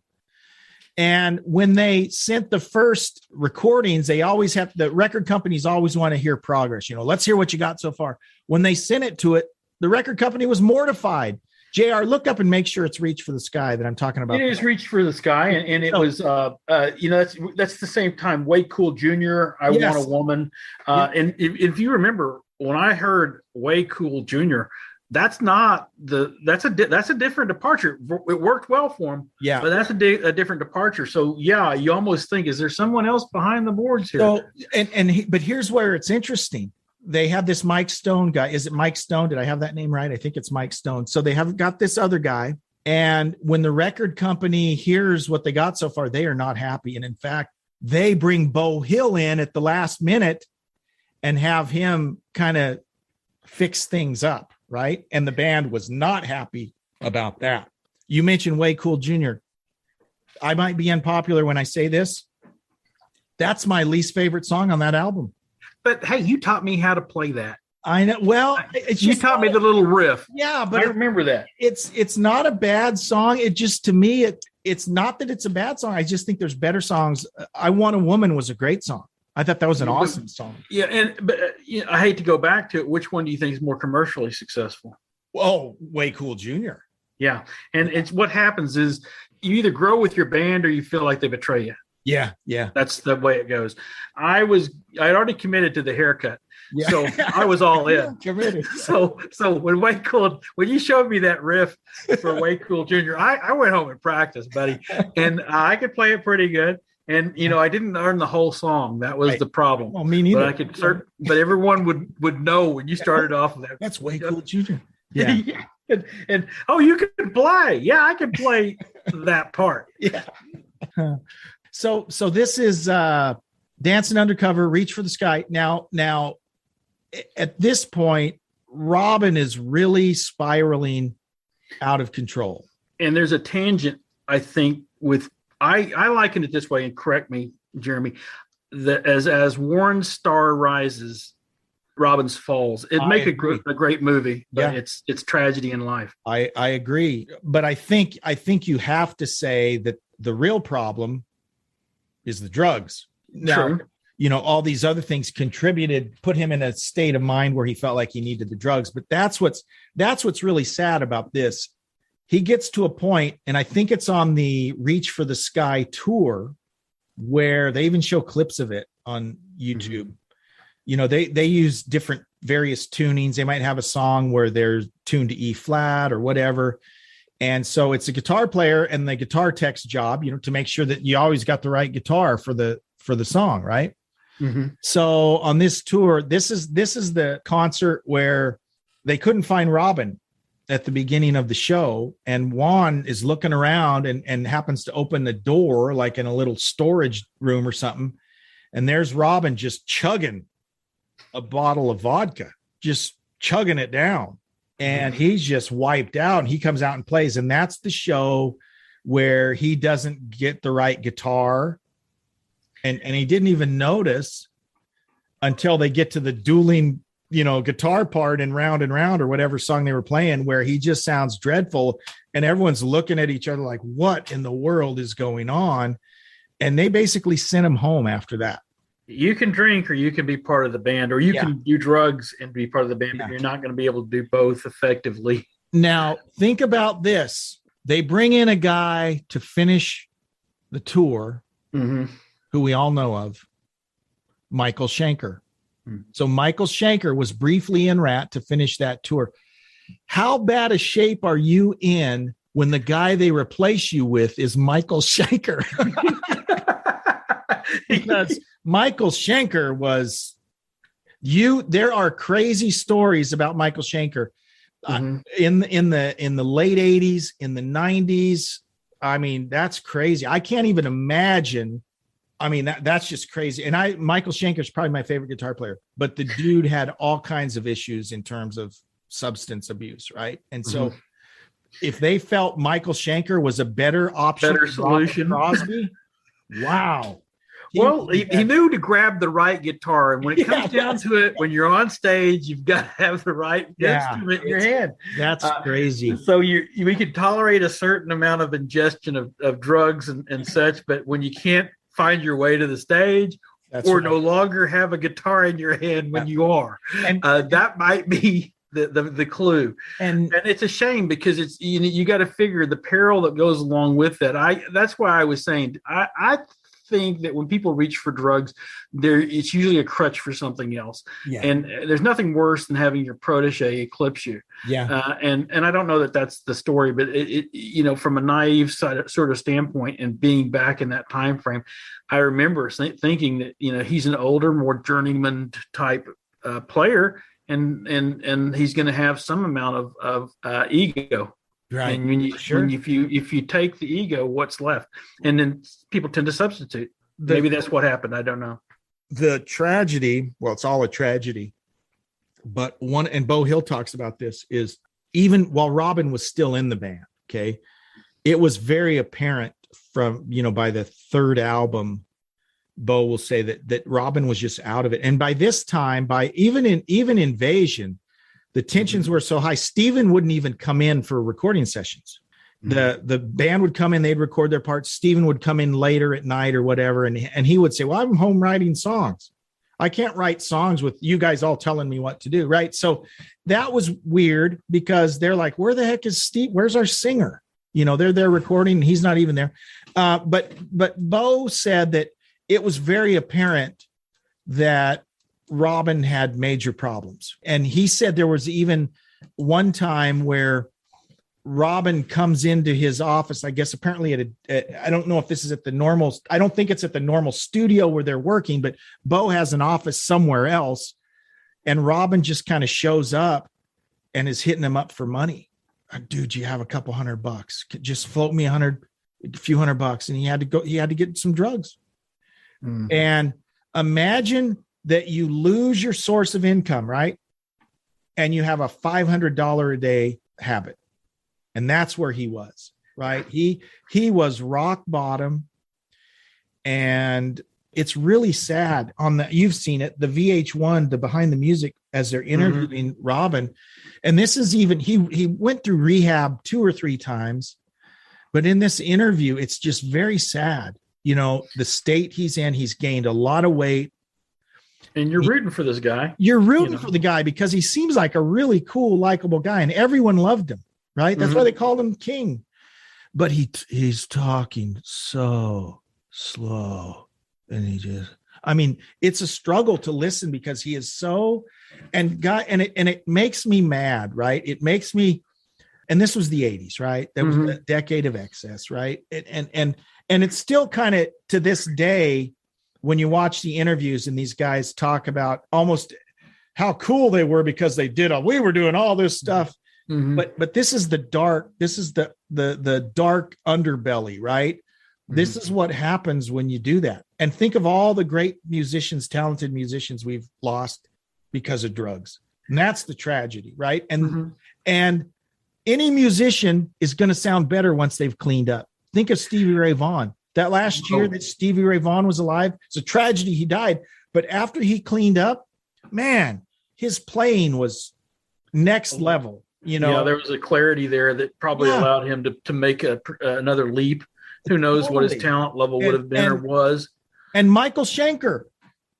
And when they sent the first recordings, the record companies always want to hear progress. Let's hear what you got so far. When they sent it to it, the record company was mortified. JR, look up and make sure it's Reach for the Sky that I'm talking about. It is Reach for the Sky, and it was, that's the same time. Way Cool Jr., I Want a Woman. And if you remember, when I heard Way Cool Jr., that's a different departure. It worked well for him, but that's a different departure. So you almost think, is there someone else behind the boards here? So, but here's where it's interesting. They have this Mike Stone guy. Is it Mike Stone? Did I have that name right? I think it's Mike Stone. So they have got this other guy. And when the record company hears what they got so far, they are not happy. And in fact, they bring Beau Hill in at the last minute and have him kind of fix things up, right? And the band was not happy about that. You mentioned Way Cool Jr. I might be unpopular when I say this. That's my least favorite song on that album. But hey, you taught me how to play that. I know. Well, you taught me the little riff. Yeah, but I remember that. It's not a bad song. It just, to me, it's not that it's a bad song. I just think there's better songs. I Want a Woman was a great song. I thought that was an awesome song. Yeah, but I hate to go back to it. Which one do you think is more commercially successful? Oh, Way Cool Jr. Yeah, and it's what happens is you either grow with your band or you feel like they betray you. Yeah. That's the way it goes. I'd already committed to the haircut. Yeah. So I was all in. Committed. So when you showed me that riff for Way Cool Jr., I went home and practiced, buddy, and I could play it pretty good. And I didn't learn the whole song. That was the problem. Well, me neither. But I could but everyone would know when you started off with that. That's Way Cool Jr. Yeah. And you can play. Yeah, I can play that part. Yeah. So this is Dancing Undercover, Reach for the Sky. Now at this point, Robin is really spiraling out of control. And there's a tangent, I think, with I liken it this way, and correct me, Jeremy, that as Warren's star rises, Robin's falls. It'd make a great movie, but it's tragedy in life. I agree. But I think you have to say that the real problem is the drugs. Now, all these other things contributed, put him in a state of mind where he felt like he needed the drugs. But that's what's really sad about this. He gets to a point, and I think it's on the Reach for the Sky tour, where they even show clips of it on YouTube. Mm-hmm. They use various tunings. They might have a song where they're tuned to E flat or whatever. And so it's a guitar player and the guitar tech's job, to make sure that you always got the right guitar for the song, right? Mm-hmm. So on this tour, this is the concert where they couldn't find Robin at the beginning of the show, and Juan is looking around and happens to open the door, like in a little storage room or something, and there's Robin just chugging a bottle of vodka, just chugging it down. And he's just wiped out, and he comes out and plays. And that's the show where he doesn't get the right guitar. And he didn't even notice until they get to the dueling, guitar part in Round and Round or whatever song they were playing, where he just sounds dreadful. And everyone's looking at each other like, what in the world is going on? And they basically sent him home after that. You can drink or you can be part of the band, or you can do drugs and be part of the band, but you're not going to be able to do both effectively. Now, think about this. They bring in a guy to finish the tour, who we all know of, Michael Schenker. So Michael Schenker was briefly in Ratt to finish that tour. How bad a shape are you in when the guy they replace you with is Michael Schenker? Because Michael Schenker was there are crazy stories about Michael Schenker in the late 80s, in the 90s. I mean, that's crazy. I can't even imagine. I mean, that's just crazy. And Michael Schenker is probably my favorite guitar player, but the dude had all kinds of issues in terms of substance abuse. Right. And so if they felt Michael Schenker was a better option, better solution, Crosby, wow. He knew to grab the right guitar. And when it comes down to it, when you're on stage, you've got to have the right instrument in your hand. That's crazy. So we could tolerate a certain amount of ingestion of drugs and such, but when you can't find your way to the stage no longer have a guitar in your hand when you are, and that might be the clue. And it's a shame because it's you got to figure the peril that goes along with that. That's why I was saying I think that when people reach for drugs, it's usually a crutch for something else. Yeah. And there's nothing worse than having your protege eclipse you. Yeah. And I don't know that that's the story, but it from a naive sort of standpoint and being back in that time frame, I remember thinking that he's an older, more journeyman type player, and he's going to have some amount of ego. Right. And if you take the ego, what's left? And then people tend to substitute. Maybe that's what happened. I don't know. The tragedy, well, it's all a tragedy. But and Beau Hill talks about this, is even while Robin was still in the band, okay, it was very apparent from, by the third album, Beau will say that Robin was just out of it. And by this time, even Invasion, the tensions were so high. Steven wouldn't even come in for recording sessions. The band would come in, they'd record their parts. Steven would come in later at night or whatever. And he would say, well, I'm home writing songs. I can't write songs with you guys all telling me what to do. Right. So that was weird because they're like, where the heck is Steve? Where's our singer? They're there recording. And he's not even there. But Bo said that it was very apparent that Robin had major problems. And he said there was even one time where Robin comes into his office, I guess apparently I don't know if this is at the normal, I don't think it's at the normal studio where they're working, but Bo has an office somewhere else. And Robin just kind of shows up and is hitting him up for money. Dude, you have a couple $100, just float me a few $100. And he had to get some drugs. And imagine that you lose your source of income, right? And you have a $500 a day habit. And that's where he was, right? He was rock bottom. And it's really sad you've seen it, the VH1, the behind the music as they're interviewing Robin. And this is even, he went through rehab 2 or 3 times, but in this interview, it's just very sad. The state he's in, he's gained a lot of weight. And you're rooting for this guy. You're rooting for the guy because he seems like a really cool, likable guy and everyone loved him. Right. That's why they called him King. But he's talking so slow. And it's a struggle to listen because he is so, and it makes me mad, right? It makes me, and this was the 80s, right? That was a decade of excess, right? And it's still kind of to this day, when you watch the interviews and these guys talk about almost how cool they were because we were doing all this stuff. But this is the dark underbelly, right? This is what happens when you do that. And think of all the great musicians, talented musicians we've lost because of drugs. And that's the tragedy, right? And any musician is going to sound better once they've cleaned up. Think of Stevie Ray Vaughan. That last year that Stevie Ray Vaughan was alive, it's a tragedy he died. But after he cleaned up, man, his playing was next level. There was a clarity there that probably allowed him to make another leap. Who knows what his talent level would have been or was. And Michael Schenker,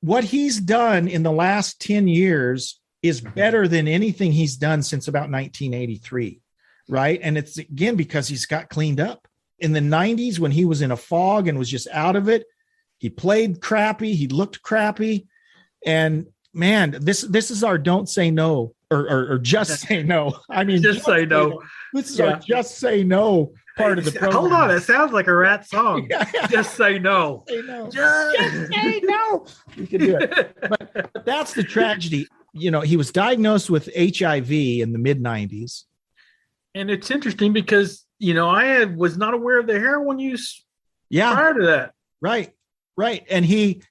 what he's done in the last 10 years is better than anything he's done since about 1983, right? And it's, again, because he's got cleaned up. In the 90s, when he was in a fog and was just out of it, he played crappy, he looked crappy. And, man, this is our don't say no. Or just say no. Just say no. This is our just say no part of the program. Hold on, it sounds like a Ratt song. Just say no. Say no. Just say no. You can do it. But that's the tragedy. He was diagnosed with HIV in the mid 90s. And it's interesting because, I was not aware of the heroin use prior to that. Right. And he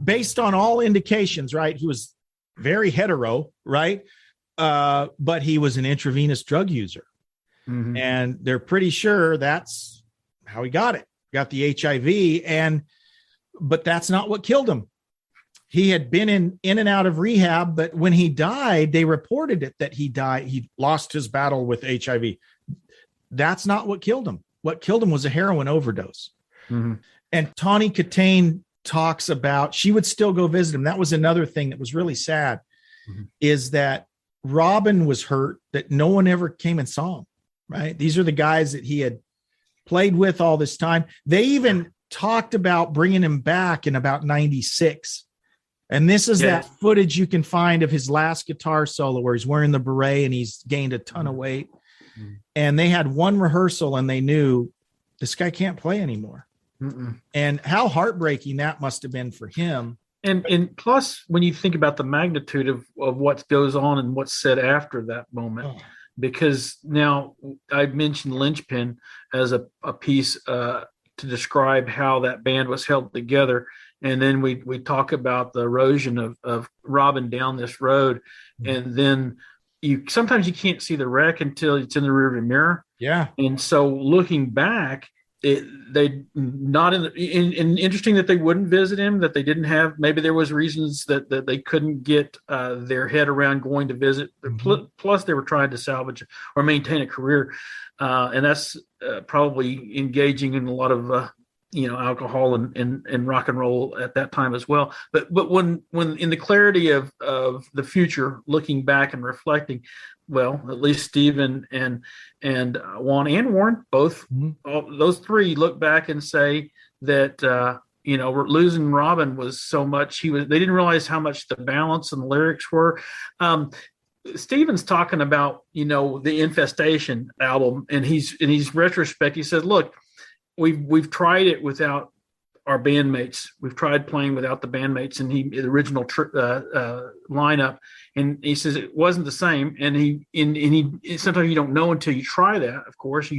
based on all indications, right, he was very hetero, right? But he was an intravenous drug user. And they're pretty sure that's how he got it. Got the HIV, but that's not what killed him. He had been in and out of rehab, but when he died, they reported it that he died. He lost his battle with HIV. That's not what killed him. What killed him was a heroin overdose. And Tawny Katane talks about, she would still go visit him. That was another thing that was really sad, is that Robin was hurt that no one ever came and saw him, right? These are the guys that he had played with all this time. They even talked about bringing him back in about 96. And this is that footage you can find of his last guitar solo where he's wearing the beret and he's gained a ton of weight. And they had one rehearsal and they knew this guy can't play anymore. And how heartbreaking that must have been for him. And plus, when you think about the magnitude of what goes on and what's said after that moment, because now I mentioned Linchpin as a piece to describe how that band was held together. And then we talk about the erosion of Robin down this road. And then sometimes you can't see the wreck until it's in the rearview mirror. Yeah. And so looking back, they not in interesting that they wouldn't visit him, that they didn't have, maybe there was reasons that they couldn't get their head around going to visit. Plus they were trying to salvage or maintain a career. And that's probably engaging in a lot of, alcohol and rock and roll at that time as well. But when in the clarity of the future, looking back and reflecting, well, at least Stephen and Juan and Warren, both those three look back and say that we're losing Robin was so much. They didn't realize how much the balance and the lyrics were. Stephen's talking about the Infestation album, and he's retrospect. He said, "Look, we've tried it without our bandmates. We've tried playing without the bandmates and the original lineup." And he says it wasn't the same. And he sometimes you don't know until you try that. Of course,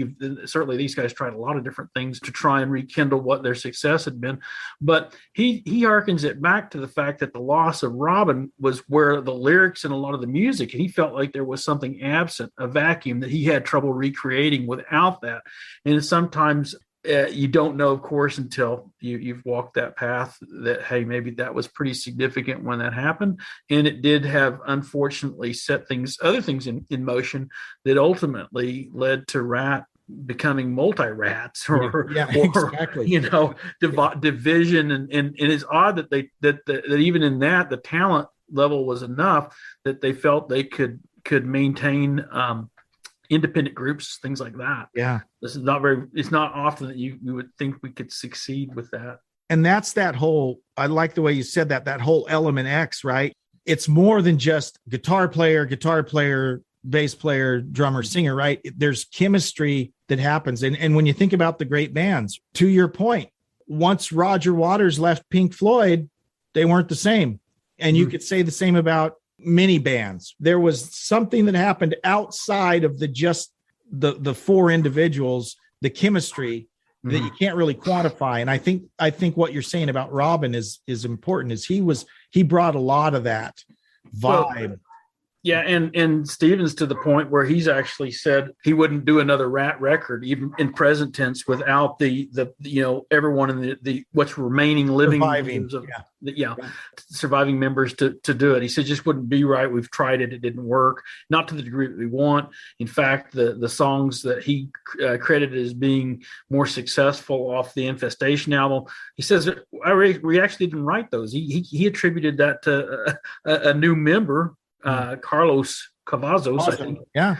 certainly these guys tried a lot of different things to try and rekindle what their success had been. But he harkens it back to the fact that the loss of Robin was where the lyrics and a lot of the music, and he felt like there was something absent, a vacuum that he had trouble recreating without that. And sometimes you don't know, of course, until you've walked that path that, hey, maybe that was pretty significant when that happened. And it did have, unfortunately, set other things in motion that ultimately led to Ratt becoming multi-rats exactly. Division. And it's odd that even in that, the talent level was enough that they felt they could maintain independent groups, things like that. Yeah. It's not often that you would think we could succeed with that. And that's that whole, I like the way you said that whole element X, right? It's more than just guitar player, bass player, drummer, singer, right? There's chemistry that happens. And when you think about the great bands, to your point, once Roger Waters left Pink Floyd, they weren't the same. And you could say the same about many bands. There was something that happened outside of the four individuals, the chemistry that you can't really quantify. And I think what you're saying about Robin is important, is he brought a lot of that vibe. Yeah, and Stevens to the point where he's actually said he wouldn't do another Ratt record, even in present tense, without the everyone in the what's remaining living surviving members to do it. He said just wouldn't be right. We've tried it; it didn't work, not to the degree that we want. In fact, the songs that he credited as being more successful off the Infestation album, he says we actually didn't write those. He attributed that to a new member. Carlos Cavazos, I think. Yeah.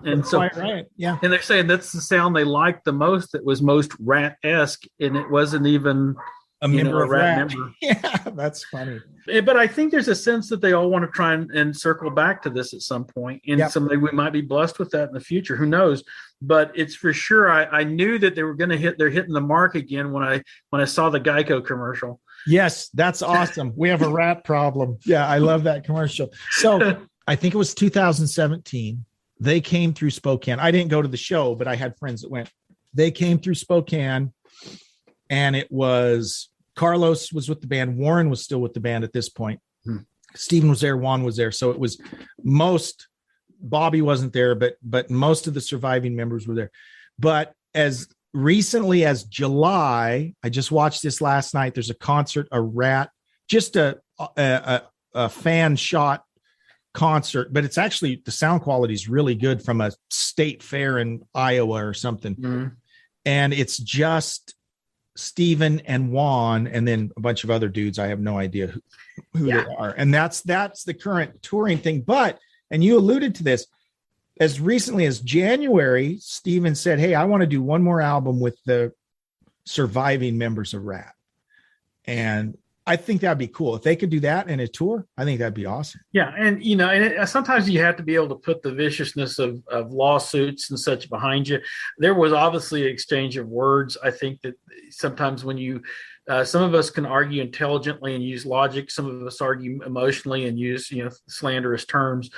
And so, right. Yeah. And they're saying that's the sound they liked the most. That was most Ratt-esque, and it wasn't even a member of Ratt Ratt. member. Yeah, that's funny. But I think there's a sense that they all want to try and circle back to this at some point, and someday we might be blessed with that in the future. Who knows? But it's for sure. I knew that they were going to they're hitting the mark again when I saw the Geico commercial. Yes, that's awesome. We have a Ratt Problem. Yeah, I love that commercial. So I think it was 2017. They came through Spokane. I didn't go to the show, but I had friends that went. They came through Spokane, and it was Carlos was with the band. Warren was still with the band at this point. Stephen was there. Juan was there. So it was Bobby wasn't there, but most of the surviving members were there. But as recently as July, I just watched this last night. There's a concert, a Ratt, just a fan shot concert, but it's actually the sound quality is really good from a state fair in Iowa or something. And it's just Stephen and Juan, and then a bunch of other dudes. I have no idea who they are. And that's the current touring thing. But, and you alluded to this, as recently as January, Stephen said, hey, I want to do one more album with the surviving members of Ratt. And I think that'd be cool. If they could do that in a tour, I think that'd be awesome. Yeah. And sometimes you have to be able to put the viciousness of lawsuits and such behind you. There was obviously an exchange of words. I think that sometimes when some of us can argue intelligently and use logic. Some of us argue emotionally and use, slanderous terms.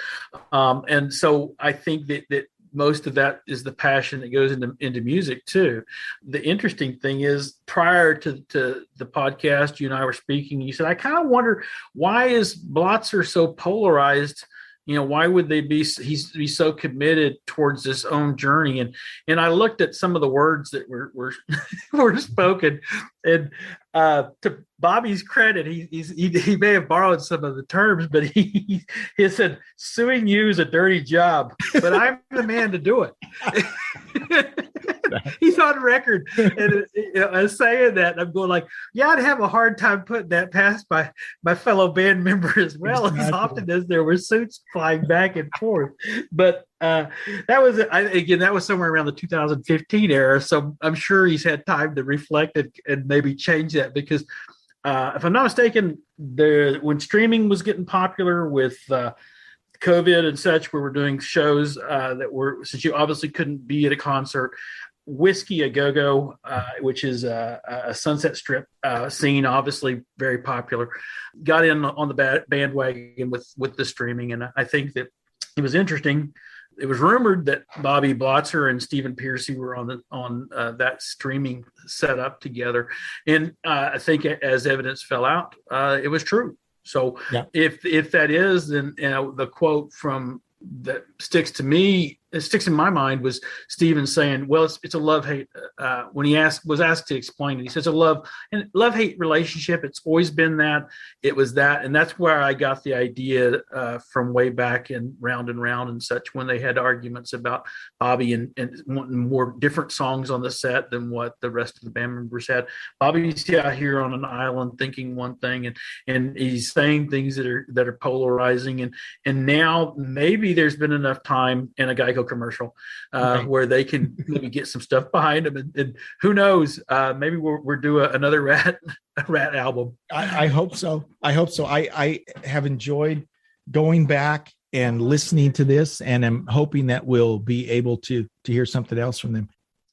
And so I think that most of that is the passion that goes into music too. The interesting thing is, prior to the podcast, you and I were speaking, you said, I kind of wonder, why is Blotzer so polarized Why would they be so committed towards this own journey? And I looked at some of the words that were were spoken, and to Bobby's credit, he may have borrowed some of the terms, but he said, "Suing you is a dirty job, but I'm the man to do it." He's on record and saying that. I'm going like, yeah, I'd have a hard time putting that past my fellow band member as well, exactly. As often as there were suits flying back and forth. But that was somewhere around the 2015 era. So I'm sure he's had time to reflect and maybe change that, because if I'm not mistaken, when streaming was getting popular with COVID and such, where we're doing shows since you obviously couldn't be at a concert, Whiskey A Go-Go, which is a Sunset Strip scene, obviously very popular, got in on the bandwagon with the streaming. And I think that it was interesting. It was rumored that Bobby Blotzer and Stephen Pearcy were on that streaming setup together. And I think as evidence fell out, it was true. So yeah. If that is, then the quote from that sticks in my mind was Stephen saying, well, it's a love-hate. When he was asked to explain it, he says a love-hate relationship. It's always been that. It was that. And that's where I got the idea from way back in Round and Round and such, when they had arguments about Bobby and wanting more different songs on the set than what the rest of the band members had. Bobby's out here on an island thinking one thing, and he's saying things that are polarizing. And now maybe there's been enough time in a Geico commercial where they can maybe get some stuff behind them, and who knows, maybe we're do another Ratt album. I hope so. I have enjoyed going back and listening to this, and I'm hoping that we'll be able to hear something else from them.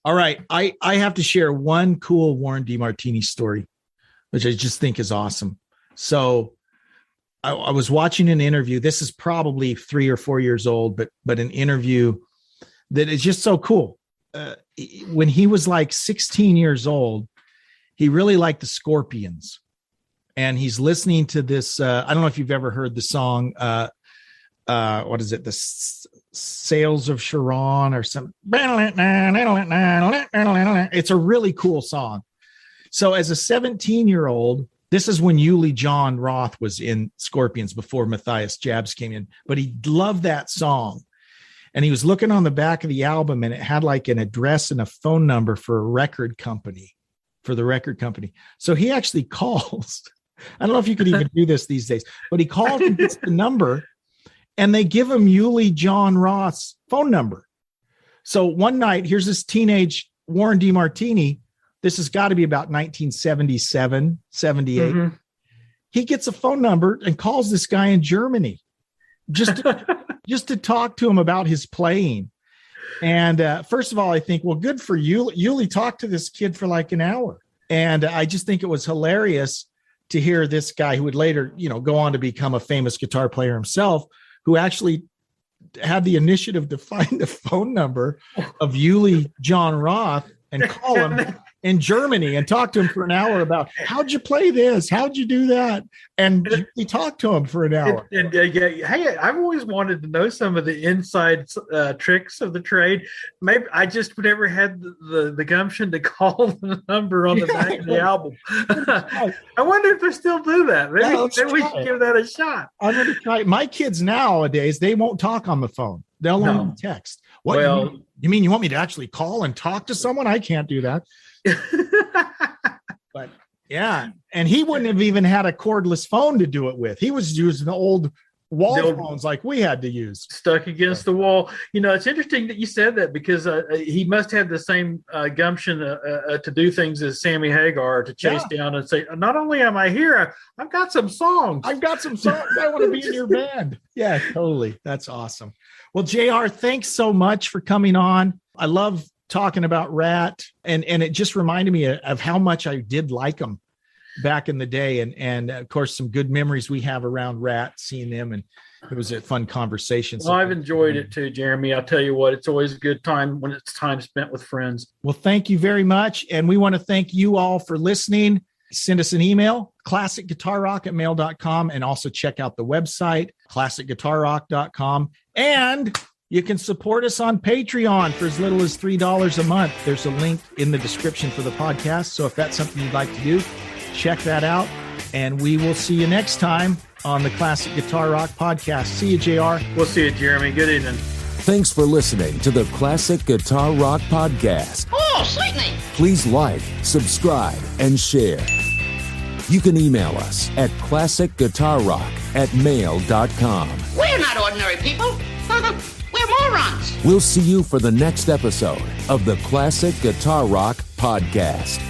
All right, I have to share one cool Warren DeMartini story, which I just think is awesome. So I was watching an interview. This is probably 3 or 4 years old, but an interview that is just so cool. When he was like 16 years old, he really liked the Scorpions, and he's listening to this. I don't know if you've ever heard the song. What is it? The Sails of Sharon or something. It's a really cool song. So as a 17-year-old, this is when Yuli John Roth was in Scorpions before Matthias Jabs came in, but he loved that song. And he was looking on the back of the album, and it had like an address and a phone number for the record company. So he actually calls. I don't know if you could even do this these days, but he calls and gets the number, and they give him Yuli John Roth's phone number. So one night, here's this teenage Warren DeMartini. This has got to be about 1977, 78. Mm-hmm. He gets a phone number and calls this guy in Germany just to talk to him about his playing. And first of all, I think, well, good for you. Yuli talked to this kid for like an hour. And I just think it was hilarious to hear this guy, who would later, go on to become a famous guitar player himself, who actually had the initiative to find the phone number of Yuli John Roth and call him in Germany and talk to him for an hour about, how'd you play this? How'd you do that? And he talked to him for an hour. Hey, I've always wanted to know some of the inside tricks of the trade. Maybe I just never had the gumption to call the number on the back of the album. I wonder if they still do that. Maybe we should give that a shot. I'm going to try. My kids nowadays, they won't talk on the phone. They'll only text. What? Well, you mean you want me to actually call and talk to someone? I can't do that. But yeah, and he wouldn't have even had a cordless phone to do it with. He was using the old wall phones like we had to use. Stuck against the wall. It's interesting that you said that, because he must have the same gumption to do things as Sammy Hagar, to chase down and say, not only am I here, I've got some songs. I want to be in your band. Yeah, totally. That's awesome. Well, JR, thanks so much for coming on. I love talking about Ratt, and it just reminded me of how much I did like them back in the day, and of course some good memories we have around Ratt, seeing them, and it was a fun conversation. Well, I've enjoyed it too, Jeremy. I'll tell you what, it's always a good time when it's time spent with friends. Well, thank you very much, and we want to thank you all for listening. send us an email, classicguitarrock@mail.com, and also check out the website, classicguitarrock.com. And you can support us on Patreon for as little as $3 a month. There's a link in the description for the podcast. So if that's something you'd like to do, check that out. And we will see you next time on the Classic Guitar Rock Podcast. See you, JR. We'll see you, Jeremy. Good evening. Thanks for listening to the Classic Guitar Rock Podcast. Oh, sweetney. Please like, subscribe, and share. You can email us at classicguitarrock@mail.com. We're not ordinary people. We're morons. We'll see you for the next episode of the Classic Guitar Rock Podcast.